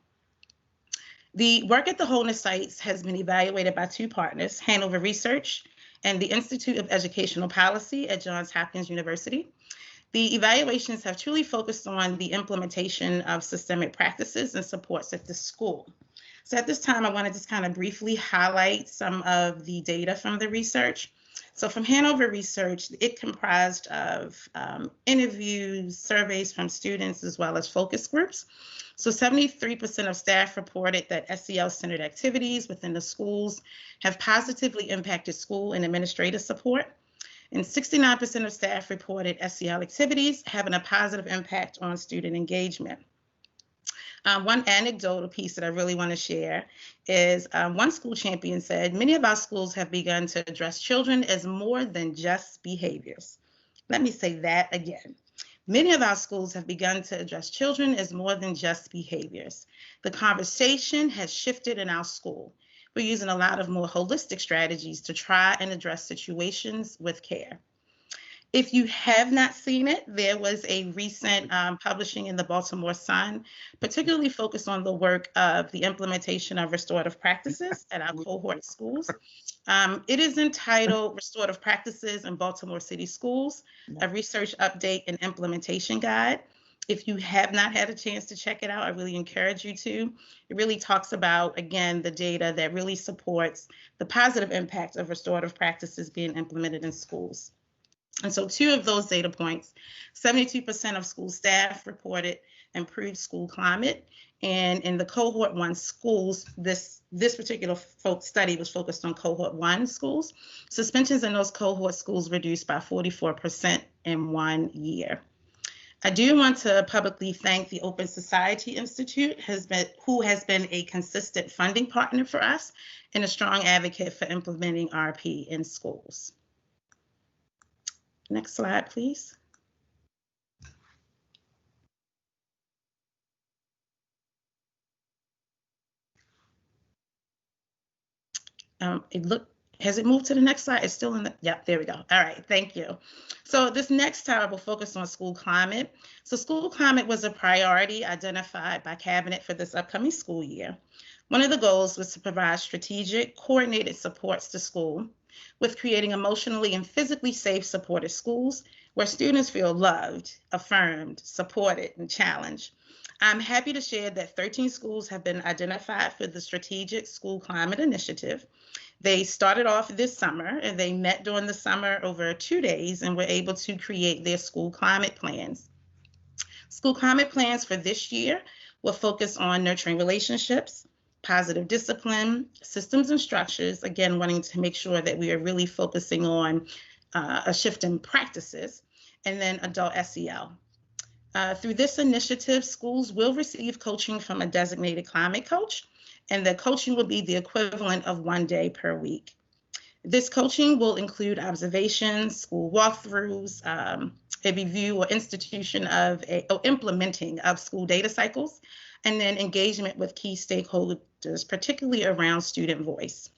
The work at the Wholeness sites has been evaluated by two partners, Hanover Research and the Institute of Educational Policy at Johns Hopkins University. The evaluations have truly focused on the implementation of systemic practices and supports at the school. So at this time, I want to just kind of briefly highlight some of the data from the research. So from Hanover Research, it comprised of interviews, surveys from students, as well as focus groups. So 73% of staff reported that SEL-centered activities within the schools have positively impacted school and administrative support. And 69% of staff reported SEL activities having a positive impact on student engagement. One anecdotal piece that I really want to share is one school champion said, many of our schools have begun to address children as more than just behaviors. Let me say that again. Many of our schools have begun to address children as more than just behaviors. The conversation has shifted in our school. We're using a lot of more holistic strategies to try and address situations with care. If you have not seen it, there was a recent publishing in the Baltimore Sun, particularly focused on the work of the implementation of restorative practices at our cohort schools. It is entitled Restorative Practices in Baltimore City Schools, a Research Update and Implementation Guide. If you have not had a chance to check it out, I really encourage you to. It really talks about, again, the data that really supports the positive impact of restorative practices being implemented in schools. And so 2 of those data points, 72% of school staff reported improved school climate. And in the cohort 1 schools, this particular study was focused on cohort 1 schools. Suspensions in those cohort schools reduced by 44% in 1 year. I do want to publicly thank the Open Society Institute, who has been a consistent funding partner for us and a strong advocate for implementing RP in schools. Next slide, please. Has it moved to the next slide? It's still in the, yeah, there we go. All right, thank you. So this next time will focus on school climate. So school climate was a priority identified by Cabinet for this upcoming school year. One of the goals was to provide strategic, coordinated supports to school with creating emotionally and physically safe, supported schools where students feel loved, affirmed, supported, and challenged. I'm happy to share that 13 schools have been identified for the Strategic School Climate Initiative. They started off this summer and they met during the summer over 2 days and were able to create their school climate plans. School climate plans for this year will focus on nurturing relationships, positive discipline, systems and structures, again, wanting to make sure that we are really focusing on a shift in practices, and then adult SEL. Through this initiative, schools will receive coaching from a designated climate coach, and the coaching will be the equivalent of 1 day per week. This coaching will include observations, school walkthroughs, a review or implementing of school data cycles, and then engagement with key stakeholders, particularly around student voice.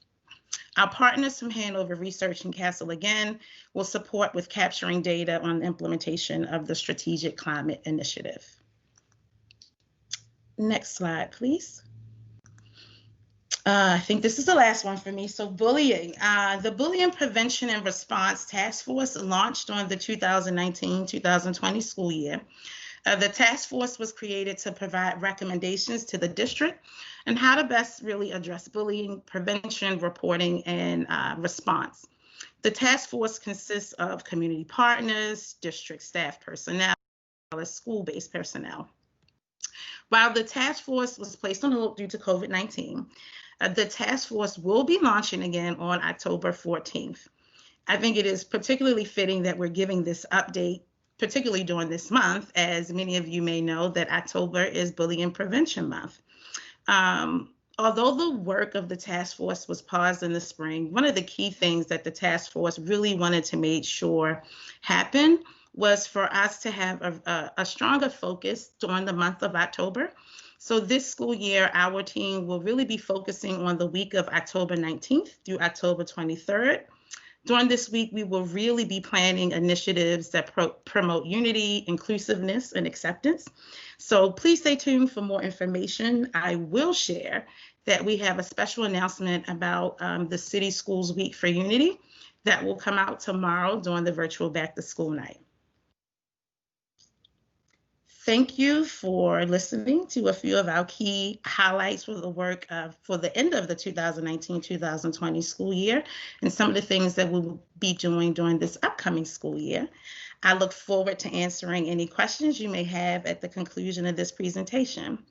Our partners from Hanover Research and Castle, again, will support with capturing data on the implementation of the Strategic Climate Initiative. Next slide, please. I think this is the last one for me. So bullying. The Bullying Prevention and Response Task Force launched on the 2019-2020 school year. The task force was created to provide recommendations to the district and how to best really address bullying, prevention, reporting, and response. The task force consists of community partners, district staff personnel, as well as school-based personnel. While the task force was placed on hold due to COVID-19, the task force will be launching again on October 14th. I think it is particularly fitting that we're giving this update, particularly during this month, as many of you may know that October is Bullying Prevention Month. Although the work of the task force was paused in the spring, one of the key things that the task force really wanted to make sure happen was for us to have a stronger focus during the month of October. So this school year, our team will really be focusing on the week of October 19th through October 23rd. During this week, we will really be planning initiatives that promote unity, inclusiveness, and acceptance. So please stay tuned for more information. I will share that we have a special announcement about the City Schools Week for Unity that will come out tomorrow during the virtual back to school night. Thank you for listening to a few of our key highlights for the work for the end of the 2019-2020 school year and some of the things that we will be doing during this upcoming school year. I look forward to answering any questions you may have at the conclusion of this presentation.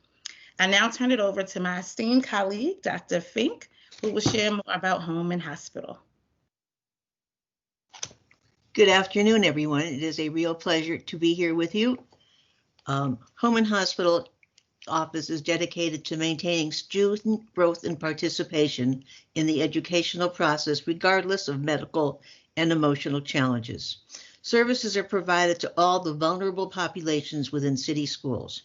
I now turn it over to my esteemed colleague, Dr. Fink, who will share more about home and hospital. Good afternoon, everyone. It is a real pleasure to be here with you. Home and Hospital Office is dedicated to maintaining student growth and participation in the educational process, regardless of medical and emotional challenges. Services are provided to all the vulnerable populations within city schools.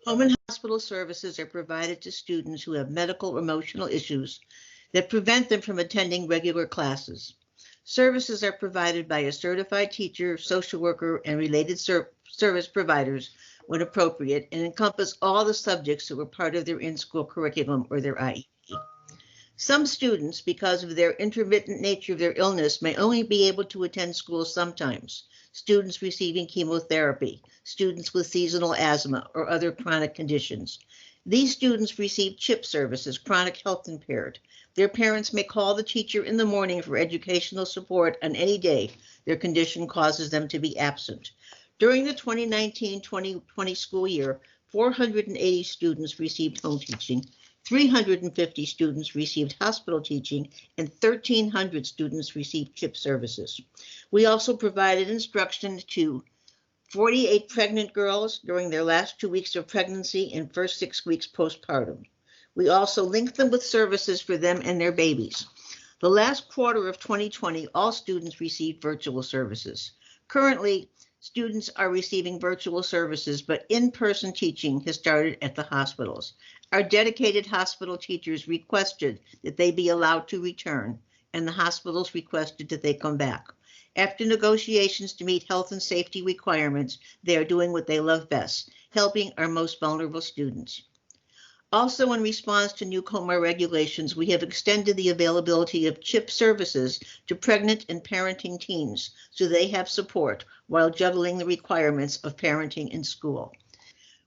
Home and hospital services are provided to students who have medical or emotional issues that prevent them from attending regular classes. Services are provided by a certified teacher, social worker, and related service providers when appropriate, and encompass all the subjects that were part of their in-school curriculum or their IEP. Some students, because of their intermittent nature of their illness, may only be able to attend school sometimes. Students receiving chemotherapy, students with seasonal asthma or other chronic conditions. These students receive CHIP services, chronic health impaired. Their parents may call the teacher in the morning for educational support on any day their condition causes them to be absent. During the 2019-2020 school year, 480 students received home teaching, 350 students received hospital teaching, and 1,300 students received CHIP services. We also provided instruction to 48 pregnant girls during their last 2 weeks of pregnancy and first 6 weeks postpartum. We also linked them with services for them and their babies. The last quarter of 2020, all students received virtual services. Currently, students are receiving virtual services, but in-person teaching has started at the hospitals. Our dedicated hospital teachers requested that they be allowed to return, and the hospitals requested that they come back. After negotiations to meet health and safety requirements, they are doing what they love best, helping our most vulnerable students. Also, in response to new COMAR regulations, we have extended the availability of CHIP services to pregnant and parenting teens so they have support while juggling the requirements of parenting in school.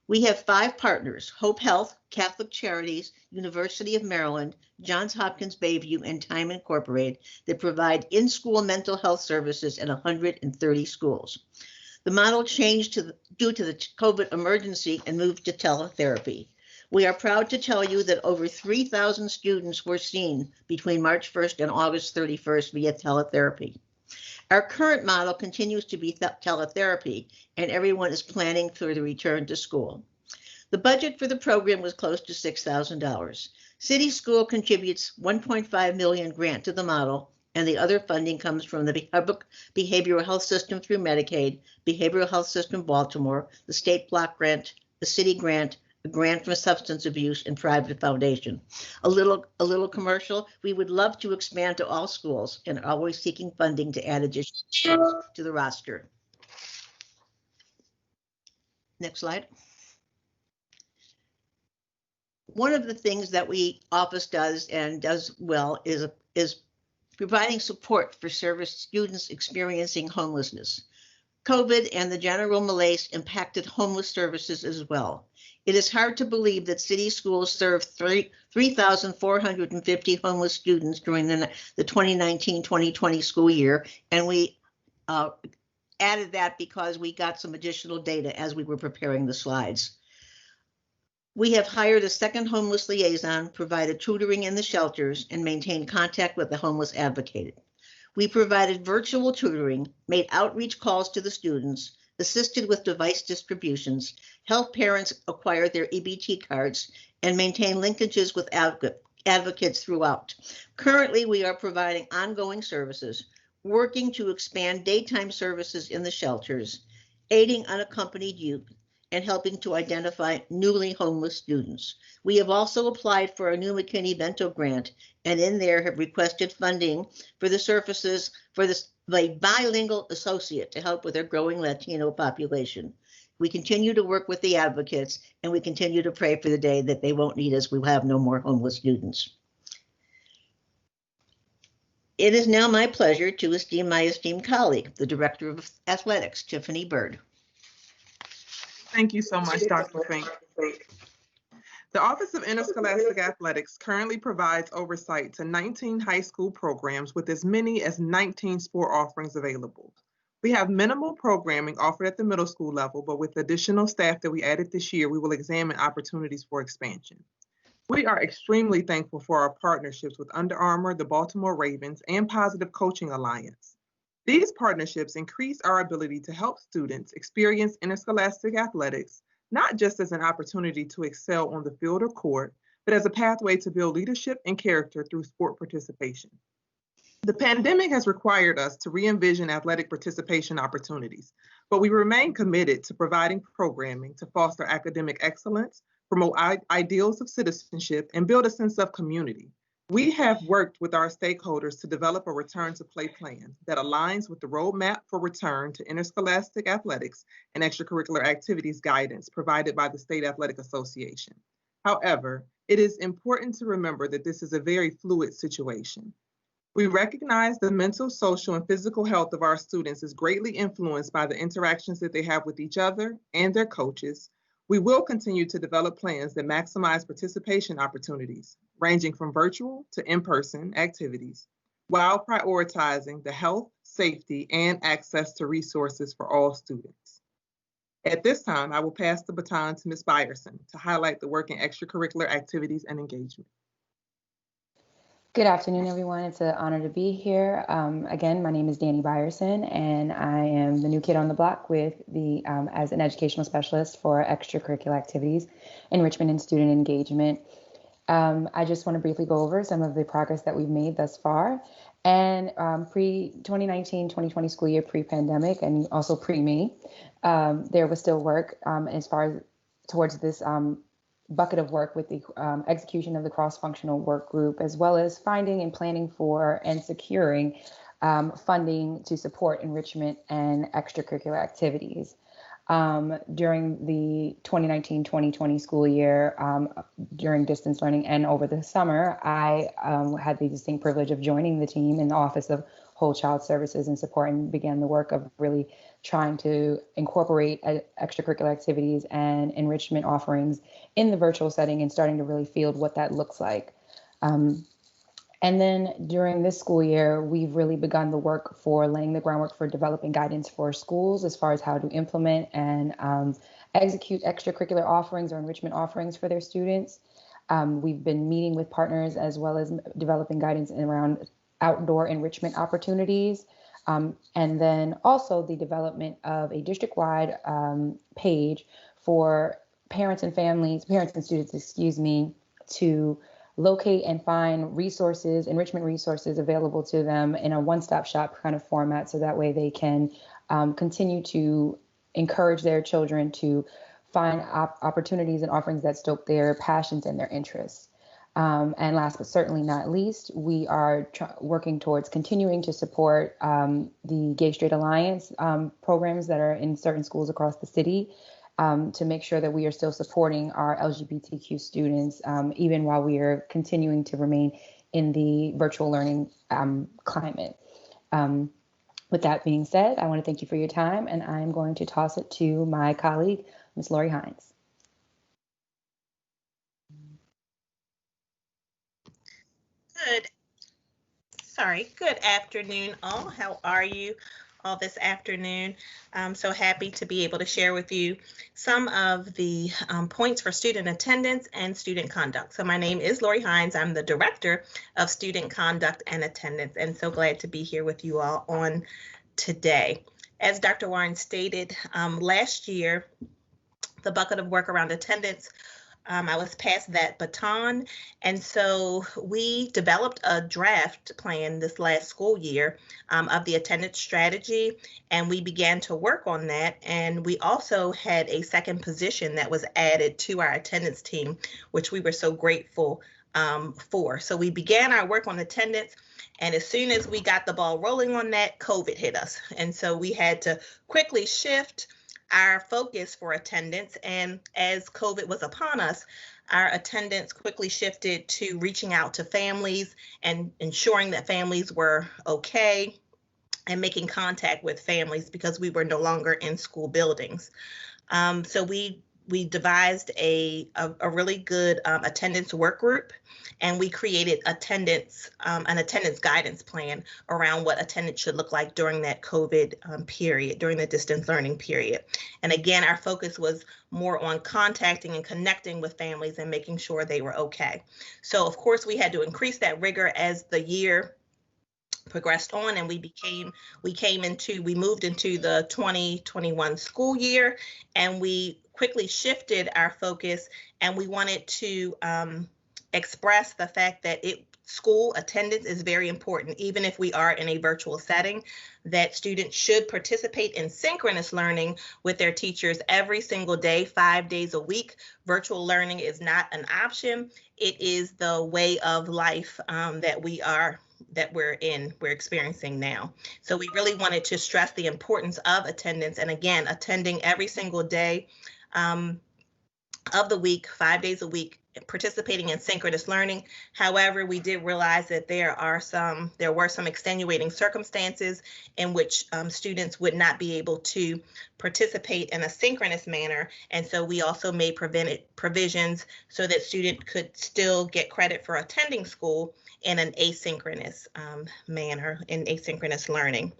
We have 5 partners: Hope Health, Catholic Charities, University of Maryland, Johns Hopkins Bayview, and Time Incorporated that provide in-school mental health services at 130 schools. The model changed due to the COVID emergency and moved to teletherapy. We are proud to tell you that over 3,000 students were seen between March 1st and August 31st via teletherapy. Our current model continues to be teletherapy, and everyone is planning for the return to school. The budget for the program was close to $6,000. City School contributes $1.5 million grant to the model, and the other funding comes from the public behavioral health system through Medicaid, Behavioral Health System Baltimore, the state block grant, the city grant, a grant for substance abuse, and private foundation. A little commercial. We would love to expand to all schools and are always seeking funding to add additional schools to the roster. Next slide. One of the things that we office does and does well is providing support for service students experiencing homelessness. COVID and the general malaise impacted homeless services as well. It is hard to believe that city schools served 3,450 homeless students during the 2019-2020 school year, and we added that because we got some additional data as we were preparing the slides. We have hired a second homeless liaison, provided tutoring in the shelters, and maintained contact with the homeless advocate. We provided virtual tutoring, made outreach calls to the students, assisted with device distributions, helped parents acquire their EBT cards, and maintain linkages with advocates throughout. Currently, we are providing ongoing services, working to expand daytime services in the shelters, aiding unaccompanied youth, and helping to identify newly homeless students. We have also applied for a new McKinney-Vento grant, and in there have requested funding for the services for the bilingual associate to help with our growing Latino population. We continue to work with the advocates, and we continue to pray for the day that they won't need us. We will have no more homeless students. It is now my pleasure to esteem my esteemed colleague, the Director of Athletics, Tiffany Bird. Thank you so much, Dr. Fink. The Office of Interscholastic Athletics currently provides oversight to 19 high school programs with as many as 19 sport offerings available. We have minimal programming offered at the middle school level, but with additional staff that we added this year, we will examine opportunities for expansion. We are extremely thankful for our partnerships with Under Armour, the Baltimore Ravens, and Positive Coaching Alliance. These partnerships increase our ability to help students experience interscholastic athletics, not just as an opportunity to excel on the field or court, but as a pathway to build leadership and character through sport participation. The pandemic has required us to re-envision athletic participation opportunities, but we remain committed to providing programming to foster academic excellence, promote ideals of citizenship, and build a sense of community. We have worked with our stakeholders to develop a return to play plan that aligns with the roadmap for return to interscholastic athletics and extracurricular activities guidance provided by the State Athletic Association. However, It is important to remember that this is a very fluid situation. We recognize the mental, social, and physical health of our students is greatly influenced by the interactions that they have with each other and their coaches. We will continue to develop plans that maximize participation opportunities, ranging from virtual to in-person activities, while prioritizing the health, safety, and access to resources for all students. At this time, I will pass the baton to Ms. Byerson to highlight the work in extracurricular activities and engagement. Good afternoon, everyone. It's an honor to be here. Again, my name is Danny Byerson, and I am the new kid on the block with as an educational specialist for extracurricular activities, enrichment, and student engagement. I just want to briefly go over some of the progress that we've made thus far. And pre-2019-2020 school year, pre-pandemic, and also pre-me, there was still work as far as towards this bucket of work with the execution of the cross-functional work group, as well as finding and planning for and securing funding to support enrichment and extracurricular activities. During the 2019-2020 school year, during distance learning and over the summer, I had the distinct privilege of joining the team in the Office of Whole Child Services and Support, and began the work of really trying to incorporate extracurricular activities and enrichment offerings in the virtual setting and starting to really field what that looks like. And then during this school year, we've really begun the work for laying the groundwork for developing guidance for schools as far as how to implement and execute extracurricular offerings or enrichment offerings for their students. We've been meeting with partners as well as developing guidance around outdoor enrichment opportunities. And then also the development of a district-wide page for parents and students, to locate and find resources, enrichment resources available to them in a one-stop shop kind of format, so that way they can continue to encourage their children to find opportunities and offerings that stoke their passions and their interests. And last but certainly not least, we are working towards continuing to support the Gay Straight Alliance programs that are in certain schools across the city, to make sure that we are still supporting our LGBTQ students, even while we are continuing to remain in the virtual learning climate. With that being said, I want to thank you for your time, and I'm going to toss it to my colleague, Ms. Lori Hines. Good afternoon, all. How are you all this afternoon? I'm so happy to be able to share with you some of the points for student attendance and student conduct. So my name is Lori Hines. I'm the Director of Student Conduct and Attendance, and so glad to be here with you all on today. As Dr. Warren stated, last year, the bucket of work around attendance, I was passed that baton, and so we developed a draft plan this last school year of the attendance strategy, and we began to work on that. And we also had a second position that was added to our attendance team, which we were so grateful for. So we began our work on attendance, and as soon as we got the ball rolling on that, COVID hit us. And so we had to quickly shift our focus for attendance, and as COVID was upon us, our attendance quickly shifted to reaching out to families and ensuring that families were okay and making contact with families because we were no longer in school buildings. So we devised a really good attendance work group, and we created an attendance guidance plan around what attendance should look like during that COVID period, during the distance learning period. And again, our focus was more on contacting and connecting with families and making sure they were okay. So of course, we had to increase that rigor as the year progressed on, and we moved into the 2021 school year, and we quickly shifted our focus, and we wanted to express the fact that school attendance is very important, even if we are in a virtual setting, that students should participate in synchronous learning with their teachers every single day, 5 days a week. Virtual learning is not an option. It is the way of life that we're experiencing now. So we really wanted to stress the importance of attendance, and again, attending every single day of the week, 5 days a week, participating in synchronous learning. However, we did realize that there were some extenuating circumstances in which students would not be able to participate in a synchronous manner. And so we also made provisions so that students could still get credit for attending school in an asynchronous manner, in asynchronous learning.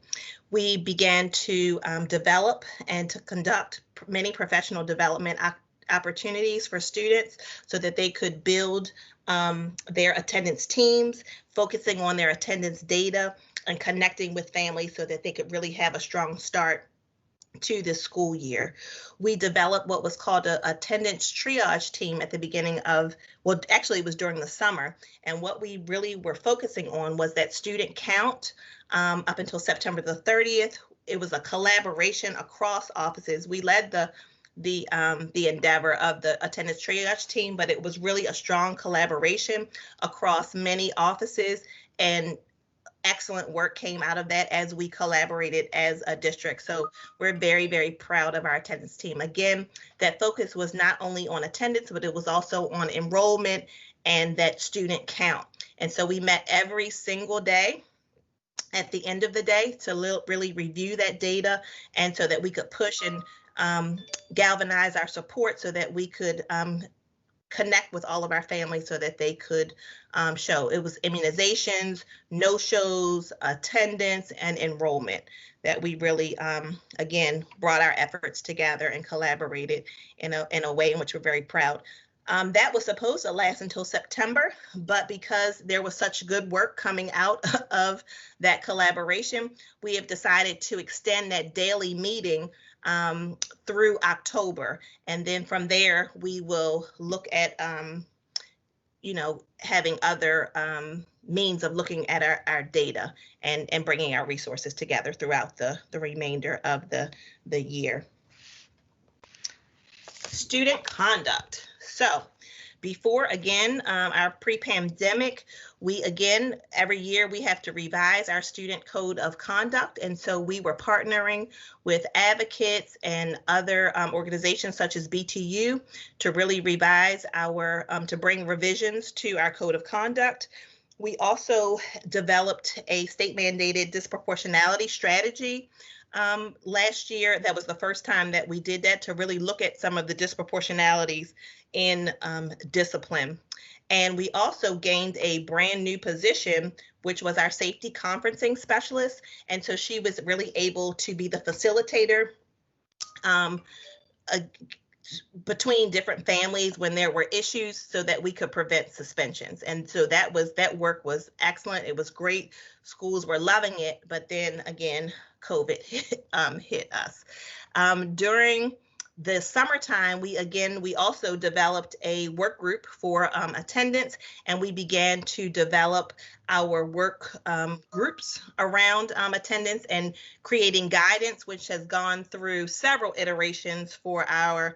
We began to develop and to conduct many professional development opportunities for students so that they could build their attendance teams, focusing on their attendance data and connecting with families so that they could really have a strong start to the school year. We developed what was called an attendance triage team at the beginning of, well, actually it was during the summer. And what we really were focusing on was that student count up until September the 30th. It was a collaboration across offices. We led the endeavor of the attendance triage team, but it was really a strong collaboration across many offices, and excellent work came out of that as we collaborated as a district. So we're very, very proud of our attendance team. Again, that focus was not only on attendance, but it was also on enrollment and that student count. And so we met every single day at the end of the day to really review that data, and so that we could push and galvanize our support so that we could connect with all of our families so that they could show. It was immunizations, no-shows, attendance, and enrollment that we really, again, brought our efforts together and collaborated in a way in which we're very proud. That was supposed to last until September, but because there was such good work coming out of that collaboration, we have decided to extend that daily meeting through October. And then from there, we will look at, having other means of looking at our data and bringing our resources together throughout the remainder of the year. Student conduct. So before, again, our pre-pandemic, every year we have to revise our student code of conduct. And so we were partnering with advocates and other organizations such as BTU to really revise to bring revisions to our code of conduct. We also developed a state mandated disproportionality strategy last year. That was the first time that we did that, to really look at some of the disproportionalities in discipline. And we also gained a brand new position, which was our safety conferencing specialist. And so she was really able to be the facilitator between different families when there were issues, so that we could prevent suspensions. And so that work was excellent. It was great. Schools were loving it. But then again, COVID hit us. During the summertime, we also developed a work group for attendance, and we began to develop our work groups around attendance and creating guidance, which has gone through several iterations for I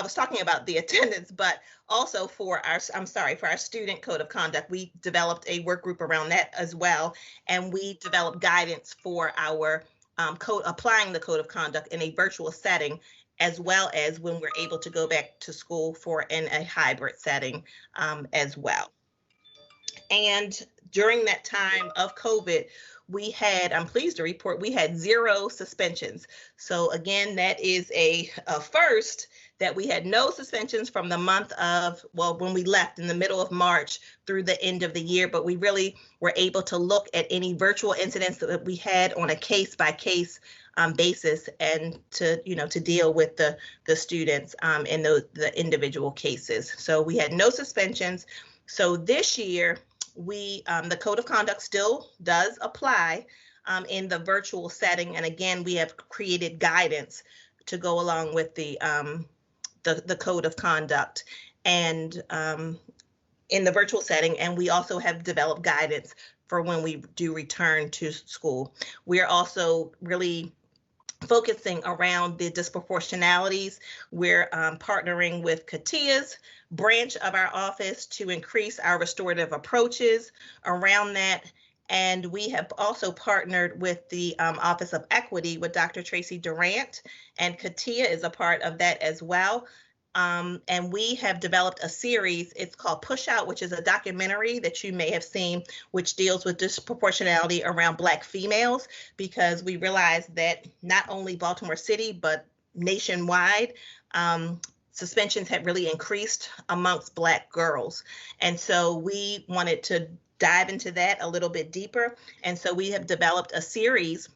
was talking about the attendance, but also for our student code of conduct. We developed a work group around that as well, and we developed guidance for our applying the code of conduct in a virtual setting, as well as when we're able to go back to school in a hybrid setting as well. And during that time of COVID, I'm pleased to report, we had 0 suspensions. So again, that is a first, that we had no suspensions from the month of, when we left in the middle of March through the end of the year, but we really were able to look at any virtual incidents that we had on a case by case basis, and to deal with the students in the individual cases. So we had no suspensions. So this year, the code of conduct still does apply in the virtual setting. And again, we have created guidance to go along with the code of conduct and in the virtual setting. And we also have developed guidance for when we do return to school. We are also really focusing around the disproportionalities. We're partnering with Katia's branch of our office to increase our restorative approaches around that. And we have also partnered with the Office of Equity with Dr. Tracy Durant, and Katia is a part of that as well. And we have developed a series. It's called Push Out, which is a documentary that you may have seen, which deals with disproportionality around Black females, because we realized that not only Baltimore City, but nationwide, suspensions had really increased amongst Black girls. And so we wanted to dive into that a little bit deeper. And so we have developed a series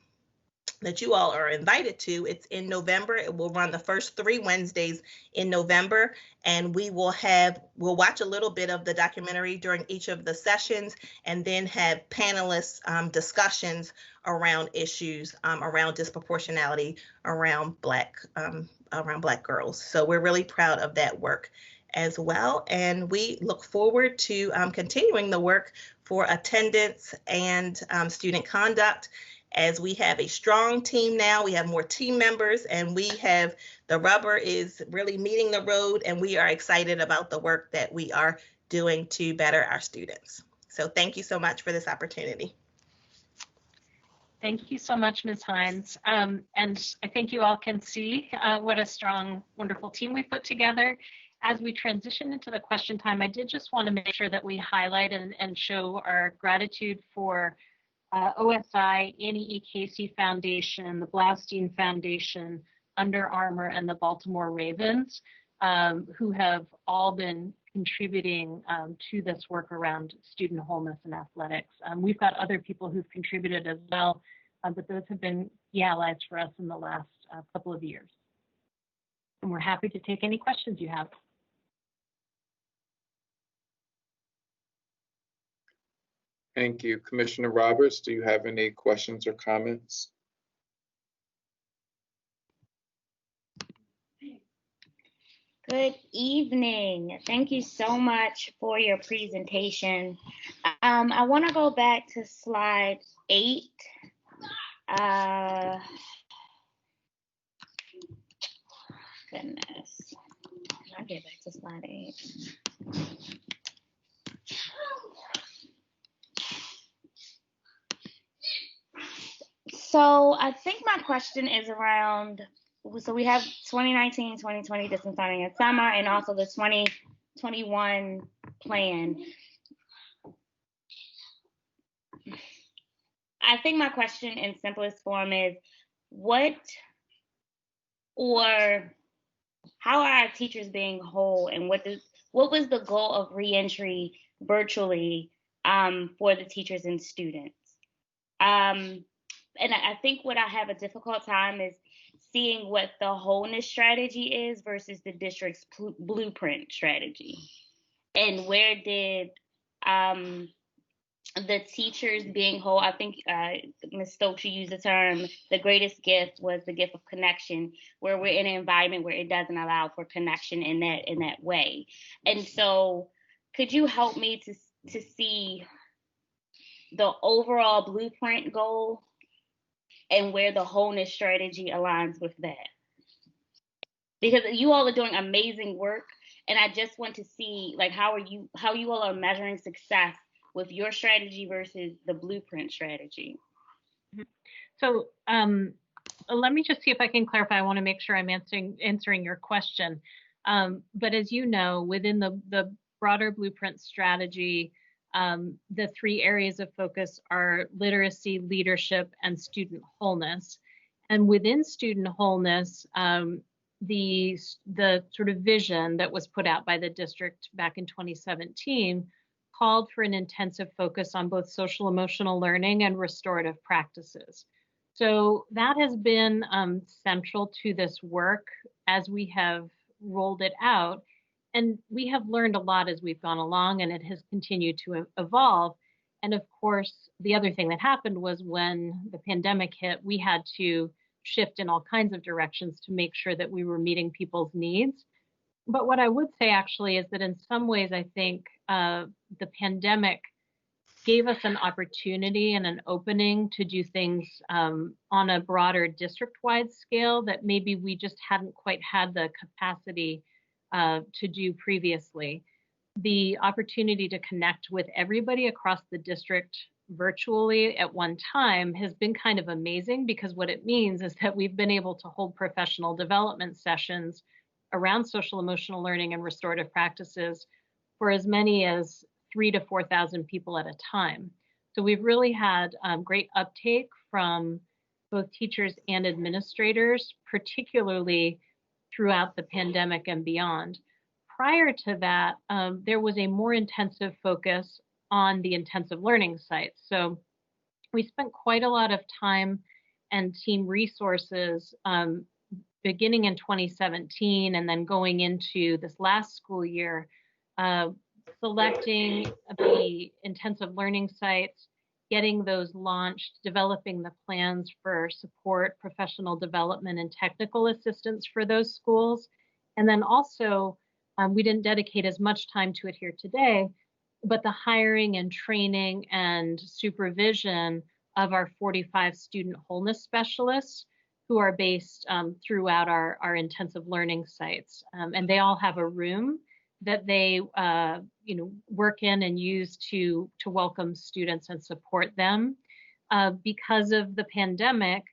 that you all are invited to. It's in November. It will run the first 3 Wednesdays in November. And we'll watch a little bit of the documentary during each of the sessions, and then have panelists discussions around issues around disproportionality around Black girls. So we're really proud of that work as well. And we look forward to continuing the work for attendance and student conduct, as we have a strong team now. We have more team members, and the rubber is really meeting the road, and we are excited about the work that we are doing to better our students. So thank you so much for this opportunity. Thank you so much, Ms. Hines. And I think you all can see what a strong, wonderful team we put together. As we transition into the question time, I did just want to make sure that we highlight and show our gratitude for OSI, Annie E. Casey Foundation, the Blaustein Foundation, Under Armour, and the Baltimore Ravens, who have all been contributing to this work around student wholeness and athletics. We've got other people who've contributed as well, but those have been key allies for us in the last couple of years. And we're happy to take any questions you have. Thank you. Commissioner Roberts, do you have any questions or comments? Good evening. Thank you so much for your presentation. I want to go back to slide 8. Goodness. I'll get back to slide 8. So I think my question is around, so we have 2019, 2020 distance learning in summer, and also the 2021 plan. I think my question in simplest form is, how are our teachers being whole, and what was the goal of reentry virtually for the teachers and students? And I think what I have a difficult time is seeing what the wholeness strategy is versus the district's blueprint strategy. And where did the teachers being whole, I think Ms. Stokes, you used the term, the greatest gift was the gift of connection, where we're in an environment where it doesn't allow for connection in that way. And so could you help me to see the overall blueprint goal and where the wholeness strategy aligns with that? Because you all are doing amazing work, and I just want to see like how you all are measuring success with your strategy versus the blueprint strategy. So let me just see if I can clarify. I want to make sure I'm answering your question. But as you know, within the broader blueprint strategy, the 3 areas of focus are literacy, leadership, and student wholeness. And within student wholeness, the sort of vision that was put out by the district back in 2017 called for an intensive focus on both social emotional learning and restorative practices. So that has been central to this work as we have rolled it out. And we have learned a lot as we've gone along, and it has continued to evolve. And of course, the other thing that happened was when the pandemic hit, we had to shift in all kinds of directions to make sure that we were meeting people's needs. But what I would say actually is that in some ways, I think the pandemic gave us an opportunity and an opening to do things on a broader district-wide scale that maybe we just hadn't quite had the capacity to do previously. The opportunity to connect with everybody across the district virtually at one time has been kind of amazing, because what it means is that we've been able to hold professional development sessions around social emotional learning and restorative practices for as many as 3,000 to 4,000 people at a time. So we've really had great uptake from both teachers and administrators, particularly throughout the pandemic and beyond. Prior to that, there was a more intensive focus on the intensive learning sites. So we spent quite a lot of time and team resources beginning in 2017 and then going into this last school year, selecting the intensive learning sites, getting those launched, developing the plans for support, professional development, and technical assistance for those schools. And then also, we didn't dedicate as much time to it here today, but the hiring and training and supervision of our 45 student wholeness specialists who are based throughout our intensive learning sites. And they all have a room that they work in and use to welcome students and support them. Because of the pandemic,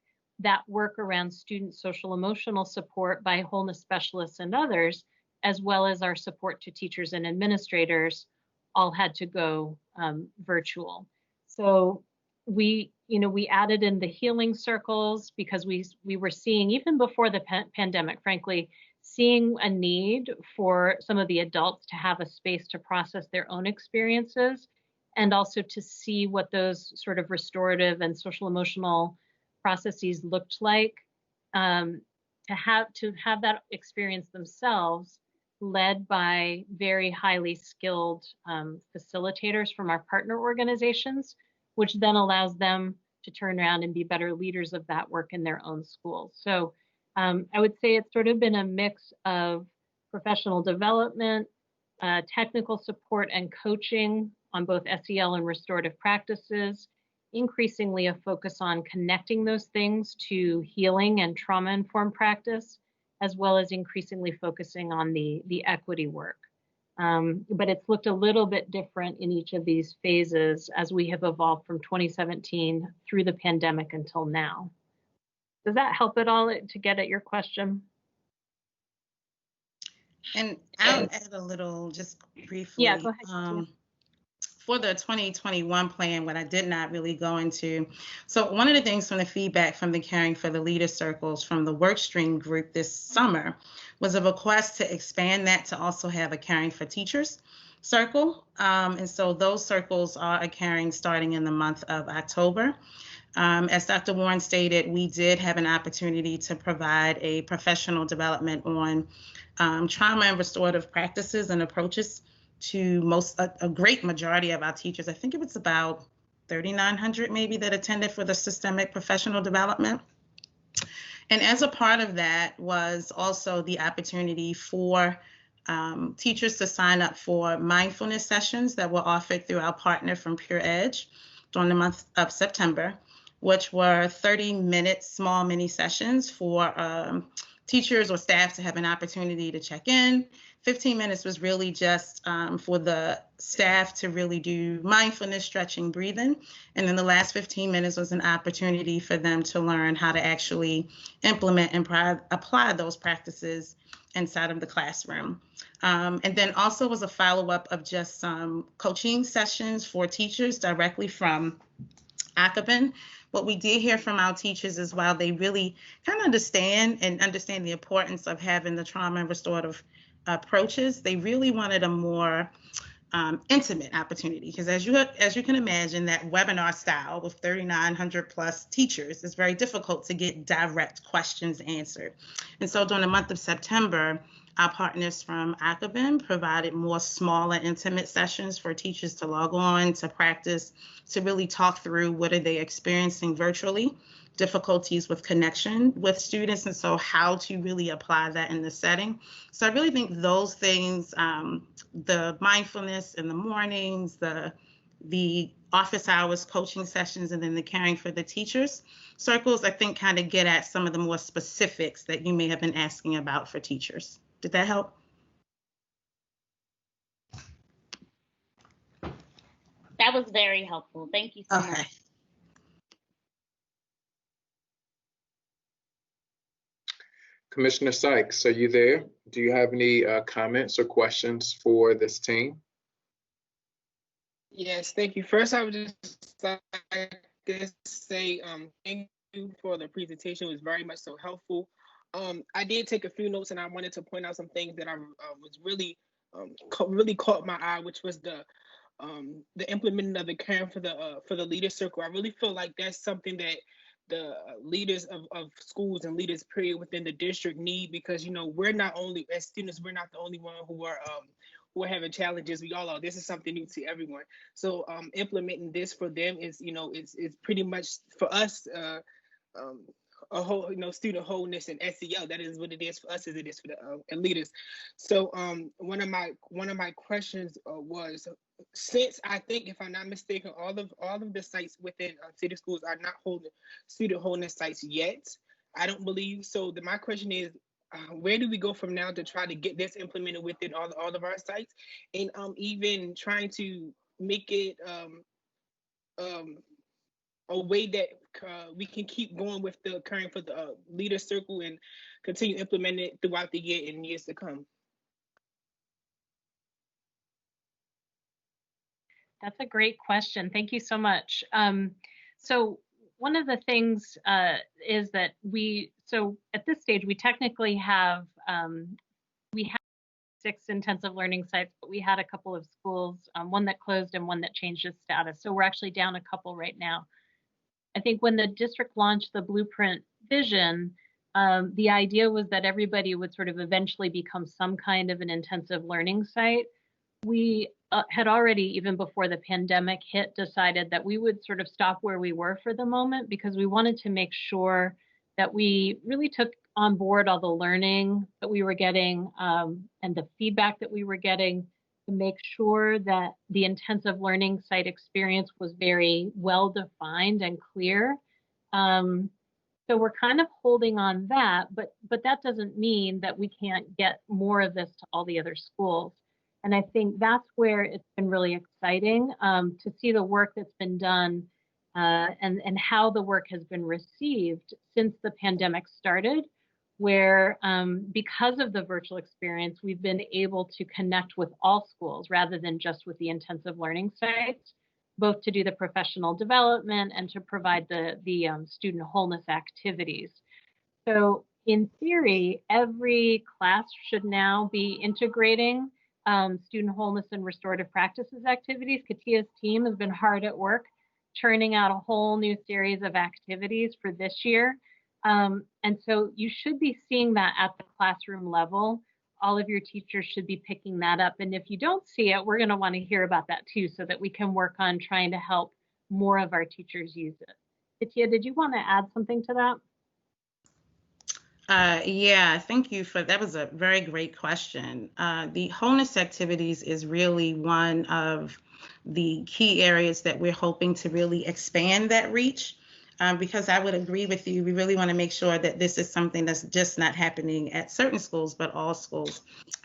that work around student social emotional support by wholeness specialists and others, as well as our support to teachers and administrators, all had to go virtual. So we added in the healing circles because we were seeing, even before the pandemic, frankly, seeing a need for some of the adults to have a space to process their own experiences, and also to see what those sort of restorative and social emotional processes looked like, to have that experience themselves, led by very highly skilled facilitators from our partner organizations, which then allows them to turn around and be better leaders of that work in their own schools. So I would say it's sort of been a mix of professional development, technical support and coaching on both SEL and restorative practices, increasingly a focus on connecting those things to healing and trauma-informed practice, as well as increasingly focusing on the equity work. But it's looked a little bit different in each of these phases as we have evolved from 2017 through the pandemic until now. Does that help at all to get at your question? And I'll add a little, just briefly. Yeah, go ahead. For the 2021 plan, what I did not really go into. So one of the things from the feedback from the Caring for the Leader Circles from the work stream group this summer was a request to expand that to also have a Caring for Teachers circle. And so those circles are occurring starting in the month of October. As Dr. Warren stated, we did have an opportunity to provide a professional development on trauma and restorative practices and approaches to a great majority of our teachers. I think it was about 3,900 maybe that attended for the systemic professional development. And as a part of that was also the opportunity for teachers to sign up for mindfulness sessions that were offered through our partner from Pure Edge during the month of September, which were 30-minute small mini sessions for teachers or staff to have an opportunity to check in. 15 minutes was really just for the staff to really do mindfulness, stretching, breathing. And then the last 15 minutes was an opportunity for them to learn how to actually implement and apply those practices inside of the classroom. And then also was a follow-up of just some coaching sessions for teachers directly from ACABIN. What we did hear from our teachers is while they really kind of understand the importance of having the trauma and restorative approaches, they really wanted a more intimate opportunity, because as you can imagine, that webinar style with 3,900 plus teachers is very difficult to get direct questions answered. And so during the month of September, our partners from ACABIN provided more smaller, intimate sessions for teachers to log on, to practice, to really talk through what are they experiencing virtually, difficulties with connection with students, and so how to really apply that in the setting. So I really think those things, the mindfulness in the mornings, the office hours coaching sessions, and then the Caring for the Teachers circles, I think kind of get at some of the more specifics that you may have been asking about for teachers. Did that help? That was very helpful. Thank you so much. Commissioner Sykes, are you there? Do you have any comments or questions for this team? Yes, thank you. First, I would just like to say thank you for the presentation. It was very much so helpful. I did take a few notes, and I wanted to point out some things that I was really caught my eye, which was the implementing of the caring for the leader circle. I really feel like that's something that the leaders of schools and leaders period within the district need, because we're not only as students, we're not the only one who are having challenges. We all are. This is something new to everyone. So implementing this for them is it's pretty much for us a whole student wholeness and SEL. That is what it is for us, as it is for the leaders. So one of my questions was, since I think, if I'm not mistaken, all of the sites within city schools are not holding student wholeness sites yet. I don't believe so. My question is, where do we go from now to try to get this implemented within all of our sites, and even trying to make it a way that we can keep going with the caring for the leader circle and continue implementing it throughout the year and years to come? That's a great question. Thank you so much. So one of the things is that at this stage, we technically have, 6 intensive learning sites, but we had a couple of schools, one that closed and one that changed its status. So we're actually down a couple right now. I think when the district launched the Blueprint vision, the idea was that everybody would sort of eventually become some kind of an intensive learning site. We had already, even before the pandemic hit, decided that we would sort of stop where we were for the moment, because we wanted to make sure that we really took on board all the learning that we were getting and the feedback that we were getting, to make sure that the intensive learning site experience was very well defined and clear. So we're kind of holding on that, but that doesn't mean that we can't get more of this to all the other schools. And I think that's where it's been really exciting to see the work that's been done and how the work has been received since the pandemic started, where because of the virtual experience, we've been able to connect with all schools rather than just with the intensive learning sites, both to do the professional development and to provide the student wholeness activities. So in theory, every class should now be integrating student wholeness and restorative practices activities. Katia's team has been hard at work churning out a whole new series of activities for this year. And so you should be seeing that at the classroom level. All of your teachers should be picking that up. And if you don't see it, we're going to want to hear about that too, so that we can work on trying to help more of our teachers use it. Katia, did you want to add something to that? Yeah, thank you for that. Was a very great question. The wholeness activities is really one of the key areas that we're hoping to really expand that reach. Because I would agree with you, we really want to make sure that this is something that's just not happening at certain schools, but all schools.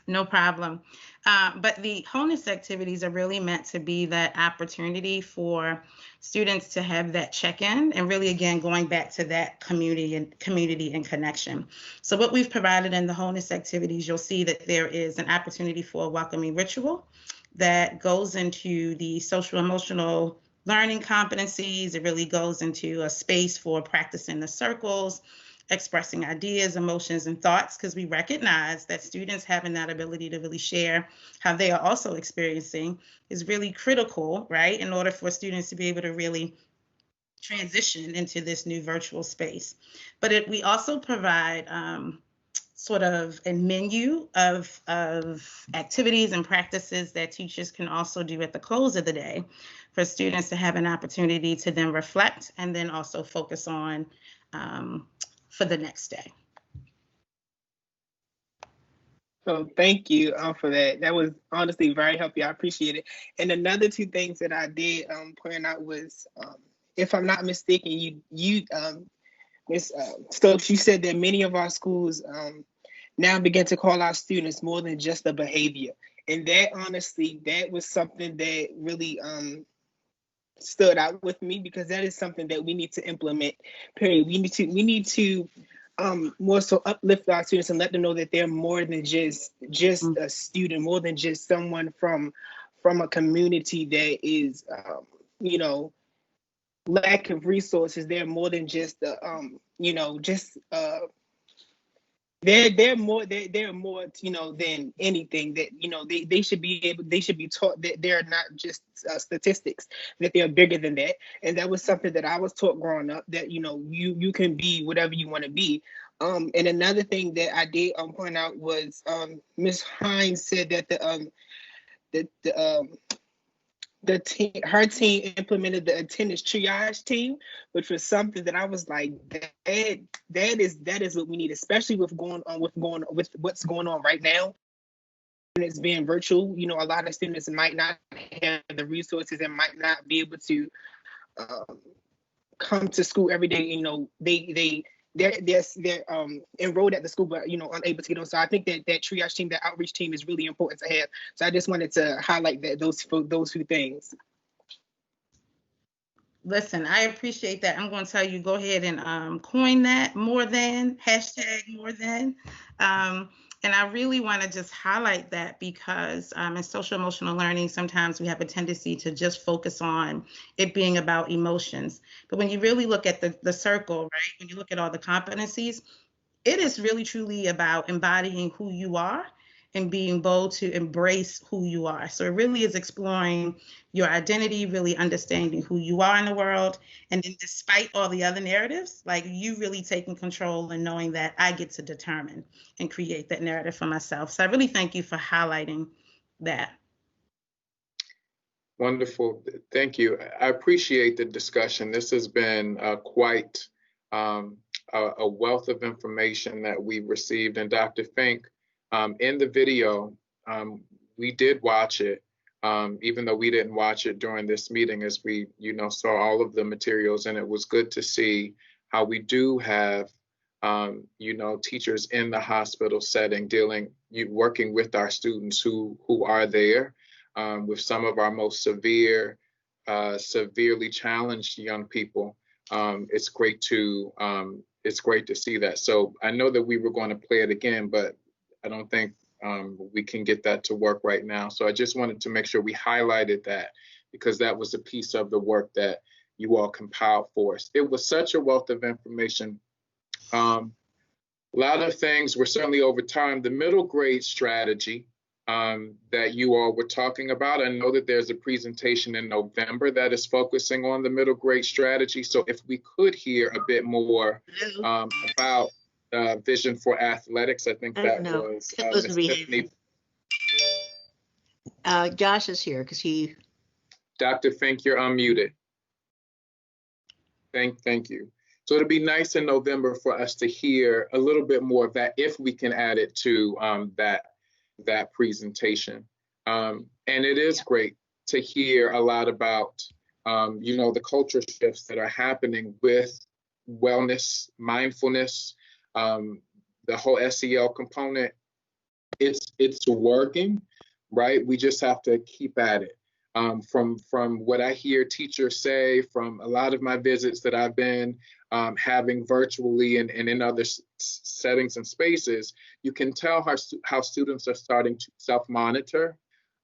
No problem. But the wholeness activities are really meant to be that opportunity for students to have that check-in, and really, again, going back to that community and connection. So what we've provided in the wholeness activities, you'll see that there is an opportunity for a welcoming ritual that goes into the social emotional learning competencies. It really goes into a space for practicing the circles, expressing ideas, emotions, and thoughts, because we recognize that students having that ability to really share how they are also experiencing is really critical, right, in order for students to be able to really transition into this new virtual space. But we also provide sort of a menu of activities and practices that teachers can also do at the close of the day for students to have an opportunity to then reflect and then also focus on for the next day. So thank you for that. That was honestly very helpful. I appreciate it. And another 2 things that I did point out was, if I'm not mistaken, you Ms. Stokes, you said that many of our schools now begin to call our students more than just a behavior. And that honestly, that was something that really stood out with me, because that is something that we need to implement, period. We need to more so uplift our students and let them know that they're more than just a student, more than just someone from a community that is lack of resources. They're more than just they're more than anything, that they should be taught that they're not just statistics, that they're bigger than that. And that was something that I was taught growing up, that you can be whatever you want to be. And another thing that I did point out was Ms. Hines said that her team implemented the attendance triage team, which was something that I was like, that is what we need, especially with what's going on right now. And it's being virtual. A lot of students might not have the resources and might not be able to come to school every day. They're enrolled at the school, but unable to get on. So I think that triage team, that outreach team, is really important to have. So I just wanted to highlight those few things. Listen, I appreciate that. I'm going to tell you, go ahead and coin that, more than, hashtag more than. And I really want to just highlight that, because in social emotional learning, sometimes we have a tendency to just focus on it being about emotions. But when you really look at the circle, right, when you look at all the competencies, it is really truly about embodying who you are and being bold to embrace who you are. So it really is exploring your identity, really understanding who you are in the world. And then despite all the other narratives, like you really taking control and knowing that I get to determine and create that narrative for myself. So I really thank you for highlighting that. Wonderful. Thank you. I appreciate the discussion. This has been quite a wealth of information that we received. And Dr. Fink, in the video, we did watch it, even though we didn't watch it during this meeting, as we, saw all of the materials, and it was good to see how we do have, teachers in the hospital setting working with our students who are there, with some of our most severely challenged young people. It's great to see that. So I know that we were going to play it again, but I don't think we can get that to work right now. So I just wanted to make sure we highlighted that, because that was a piece of the work that you all compiled for us. It was such a wealth of information. A lot of things were certainly over time. The middle grade strategy that you all were talking about, I know that there's a presentation in November that is focusing on the middle grade strategy. So if we could hear a bit more about Vision for Athletics, I think that was Ms. Tiffany. Josh is here because he. Dr. Fink, you're unmuted. Thank you. So it'd be nice in November for us to hear a little bit more of that, if we can add it to that presentation. And it is great to hear a lot about, the culture shifts that are happening with wellness, mindfulness, the whole SEL component. It's working, right? We just have to keep at it. From what I hear teachers say, from a lot of my visits that I've been having virtually and in other settings and spaces, you can tell how students are starting to self-monitor,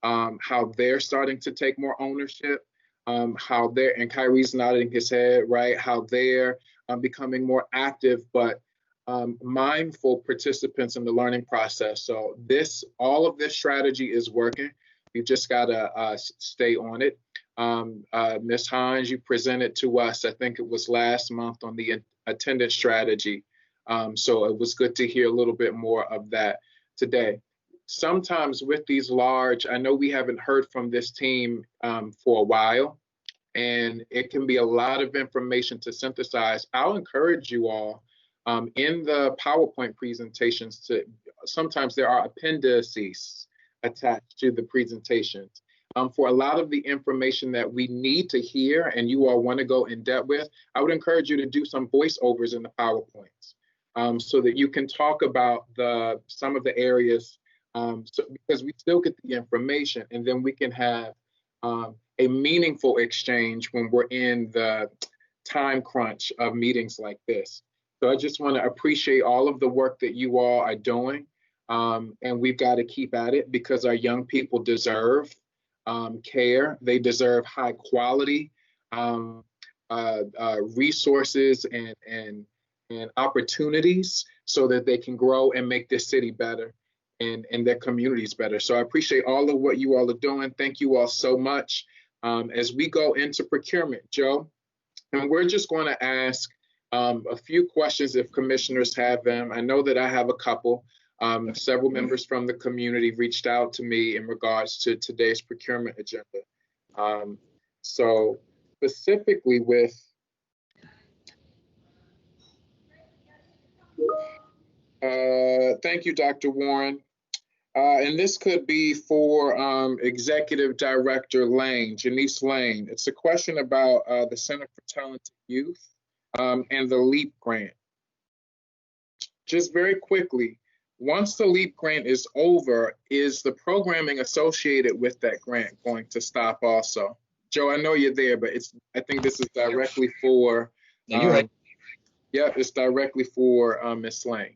how they're starting to take more ownership, and Kyrie's nodding his head, right? How they're becoming more active, but mindful participants in the learning process. So all of this strategy is working. You just gotta stay on it. Ms. Hines, you presented to us, I think it was last month, on the attendance strategy. So it was good to hear a little bit more of that today. Sometimes with these large, I know we haven't heard from this team for a while, and it can be a lot of information to synthesize. I'll encourage you all in the PowerPoint presentations sometimes there are appendices attached to the presentations. For a lot of the information that we need to hear and you all want to go in depth with, I would encourage you to do some voiceovers in the PowerPoints so that you can talk about some of the areas, because we still get the information, and then we can have a meaningful exchange when we're in the time crunch of meetings like this. So I just want to appreciate all of the work that you all are doing. And we've got to keep at it because our young people deserve care. They deserve high quality resources and opportunities so that they can grow and make this city better and their communities better. So I appreciate all of what you all are doing. Thank you all so much. As we go into procurement, Joe, and we're just going to ask a few questions if commissioners have them. I know that I have a couple. Several members from the community reached out to me in regards to today's procurement agenda. So specifically with thank you, Dr. Warren. And this could be for Executive Director Lane, Janice Lane. It's a question about the Center for Talented Youth and the LEAP grant. Just very quickly, once the LEAP grant is over, is the programming associated with that grant going to stop also? Joe, I know you're there, but I think this is directly for, you're right. Yeah, it's directly for Ms. Lane.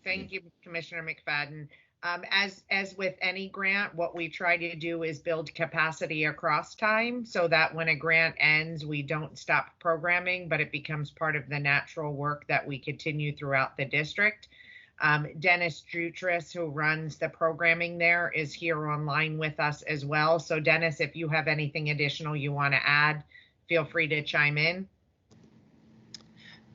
Thank you, Commissioner McFadden. As with any grant, what we try to do is build capacity across time so that when a grant ends, we don't stop programming, but it becomes part of the natural work that we continue throughout the district. Dennis Jutras, who runs the programming there, is here online with us as well. So Dennis, if you have anything additional you want to add, feel free to chime in.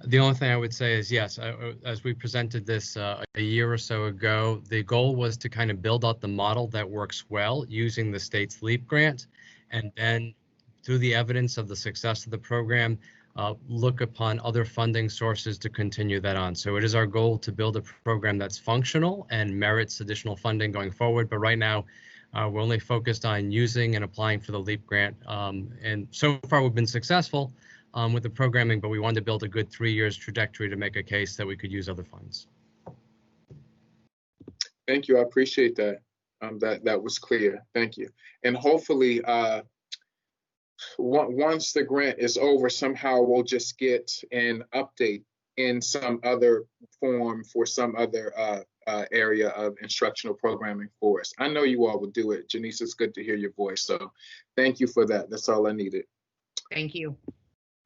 The only thing I would say is, yes, as we presented this a year or so ago, the goal was to kind of build out the model that works well using the state's LEAP grant, and then through the evidence of the success of the program, look upon other funding sources to continue that on. So it is our goal to build a program that's functional and merits additional funding going forward. But right now, we're only focused on using and applying for the LEAP grant. And so far, we've been successful with the programming, but we wanted to build a good 3 years trajectory to make a case that we could use other funds. Thank you. I appreciate that. That was clear. Thank you. And hopefully, once the grant is over, somehow we'll just get an update in some other form for some other area of instructional programming for us. I know you all will do it. Janice, it's good to hear your voice. So thank you for that. That's all I needed. Thank you.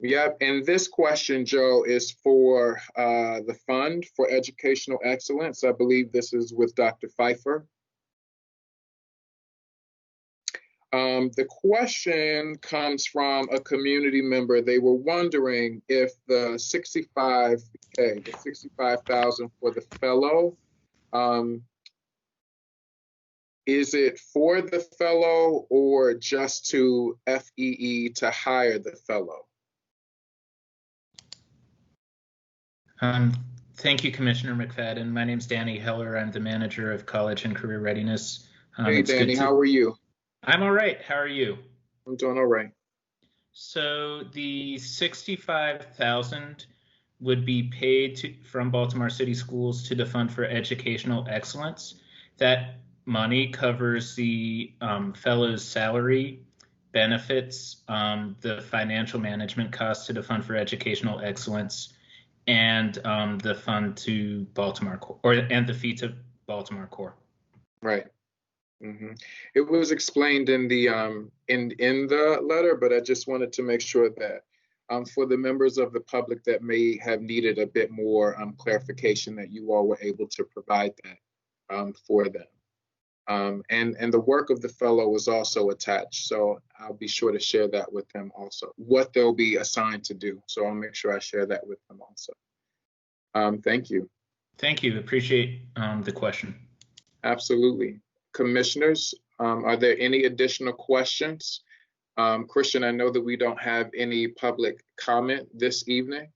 Yep, and this question, Joe, is for the Fund for Educational Excellence. I believe this is with Dr. Pfeiffer. The question comes from a community member. They were wondering if the $65,000 for the fellow, is it for the fellow or just to FEE to hire the fellow? Thank you, Commissioner McFadden. My name is Danny Heller. I'm the manager of College and Career Readiness. Hey, Danny, how are you? I'm all right. How are you? I'm doing all right. So the $65,000 would be paid from Baltimore City Schools to the Fund for Educational Excellence. That money covers the fellow's salary, benefits, the financial management costs to the Fund for Educational Excellence, and the fund to Baltimore Core, and the fee to Baltimore Core. Right. Mm-hmm. It was explained in the in the letter, but I just wanted to make sure that for the members of the public that may have needed a bit more clarification, that you all were able to provide that for them. And the work of the fellow was also attached, so I'll be sure to share that with them also, what they'll be assigned to do. So I'll make sure I share that with them also. Thank you. Thank you. Appreciate the question. Absolutely. Commissioners, are there any additional questions? Christian, I know that we don't have any public comment this evening,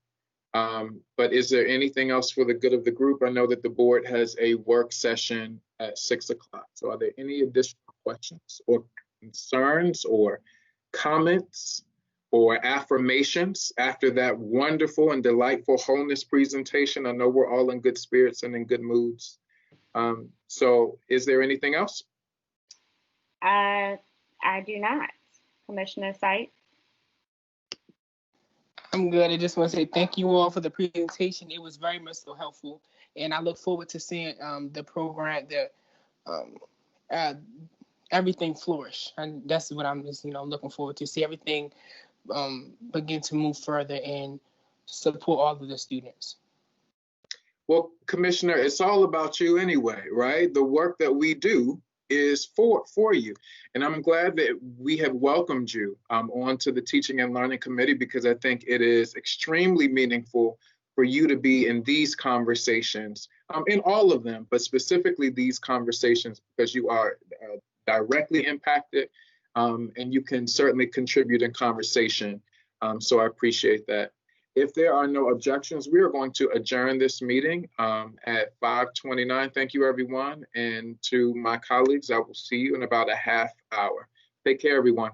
but is there anything else for the good of the group? I know that the board has a work session at 6 o'clock. So are there any additional questions or concerns or comments or affirmations after that wonderful and delightful wholeness presentation? I know we're all in good spirits and in good moods. So is there anything else? I do not. Commissioner Sight. I'm good. I just want to say thank you all for the presentation. It was very much so helpful, and I look forward to seeing the program, everything flourish. And that's what I'm just looking forward to see everything begin to move further and support all of the students. Well, Commissioner, it's all about you anyway, right? The work that we do is for you. And I'm glad that we have welcomed you onto the Teaching and Learning Committee, because I think it is extremely meaningful for you to be in these conversations, in all of them, but specifically these conversations, because you are directly impacted and you can certainly contribute in conversation. So I appreciate that. If there are no objections, we are going to adjourn this meeting at 5:29. Thank you, everyone. And to my colleagues, I will see you in about a half hour. Take care, everyone.